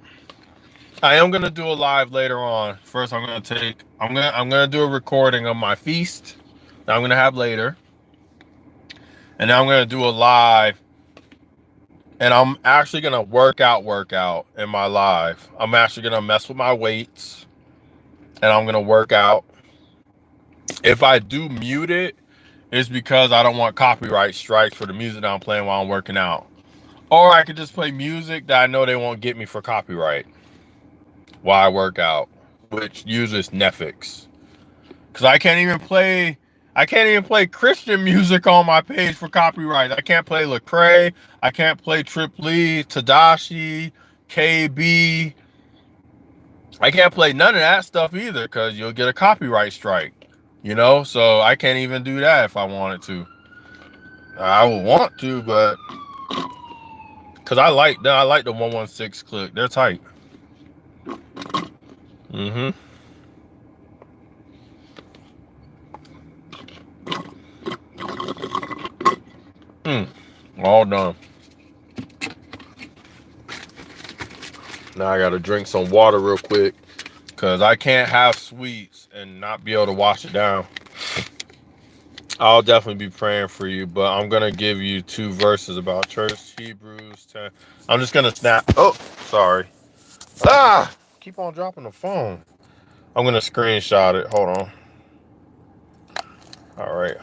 I am gonna do a live later on. First, I'm gonna do a recording of my feast that I'm gonna have later, and then I'm gonna do a live, and I'm actually gonna work out in my live. I'm actually gonna mess with my weights, and I'm gonna work out. If I do mute it, it's because I don't want copyright strikes for the music that I'm playing while I'm working out. Or I could just play music that I know they won't get me for copyright while I work out, which uses Netflix. Because I can't even play Christian music on my page for copyright. I can't play Lecrae. I can't play Trip Lee, Tadashi, KB. I can't play none of that stuff either because you'll get a copyright strike. You know, so I can't even do that if I wanted to. I would want to, but because I like the 116 click. They're tight. All done. Now I gotta drink some water real quick because I can't have sweets and not be able to wash it down. I'll definitely be praying for you, but I'm gonna give you 2 verses about church. Hebrews 10. I'm just gonna snap. Oh, sorry. Keep on dropping the phone. I'm gonna screenshot it. Hold on. All right.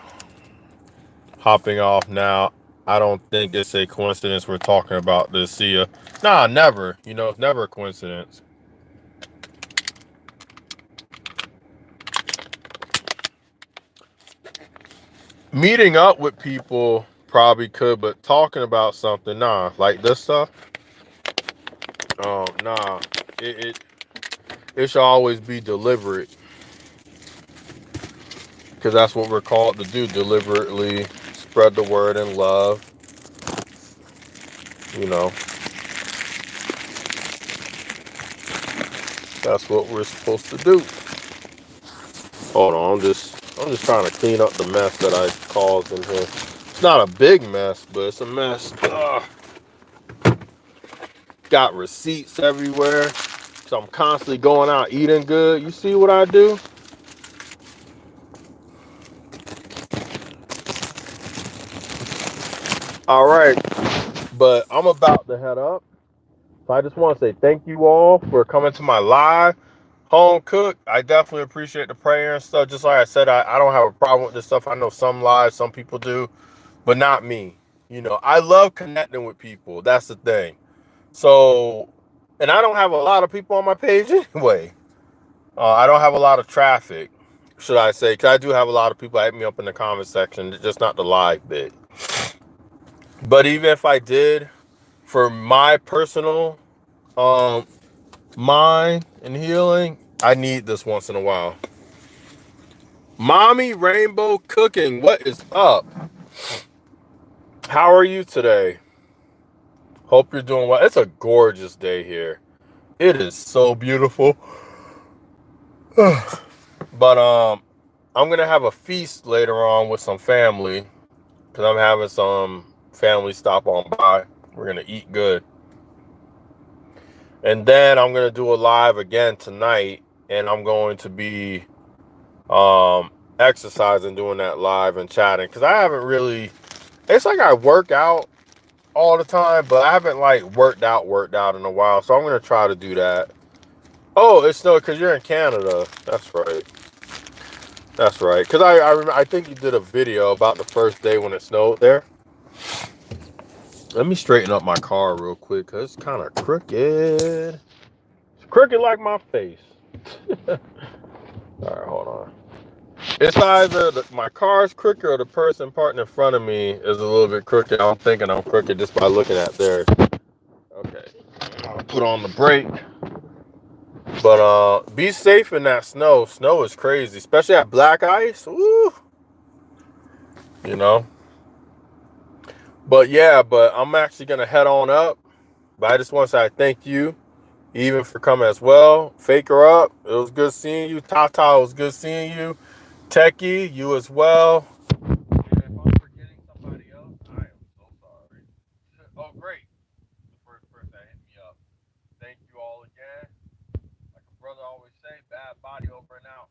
Hopping off now. I don't think it's a coincidence we're talking about this. See ya. Nah, never. You know, it's never a coincidence. Meeting up with people probably could, but talking about something, nah. Like this stuff, nah. It should always be deliberate, because that's what we're called to do. Deliberately spread the word in love. You know, that's what we're supposed to do. Hold on, I'm just trying to clean up the mess that I caused in here. It's not a big mess, but it's a mess. Got receipts everywhere, so I'm constantly going out eating good. You see what I do? All right, but I'm about to head up. So I just want to say thank you all for coming to my live. Home cook, I definitely appreciate the prayer and stuff. Just like I said, I don't have a problem with this stuff. I know some lives, some people do, but not me. You know, I love connecting with people. That's the thing. So, and I don't have a lot of people on my page anyway. I don't have a lot of traffic, should I say, because I do have a lot of people hit me up in the comment section, just not the live bit. But even if I did, for my personal mind and healing, I need this once in a while. Mommy Rainbow Cooking, what is up? How are you today? Hope you're doing well. It's a gorgeous day here. It is so beautiful. But I'm gonna have a feast later on with some family, because I'm having some family stop on by. We're gonna eat good. And then I'm going to do a live again tonight, and I'm going to be exercising, doing that live and chatting, because I haven't really, it's like I work out all the time, but I haven't like worked out in a while, so I'm going to try to do that. Oh, it's no, because you're in Canada. That's right. That's right. Because I think you did a video about the first day when it snowed there. Let me straighten up my car real quick because it's kind of crooked. It's crooked like my face. All right, hold on. It's either my car's crooked or the person parked in front of me is a little bit crooked. I'm thinking I'm crooked just by looking at theirs. Okay, I'll put on the brake. But be safe in that snow. Snow is crazy, especially at black ice. Woo! You know. But yeah, but I'm actually gonna head on up. But I just want to say thank you, even for coming as well. Faker up. It was good seeing you. Tata, it was good seeing you. Techie, you as well. And if I'm forgetting somebody else, I am so sorry. Oh, great. The first person that hit me up. Thank you all again. Like a brother always say, bad body over and out.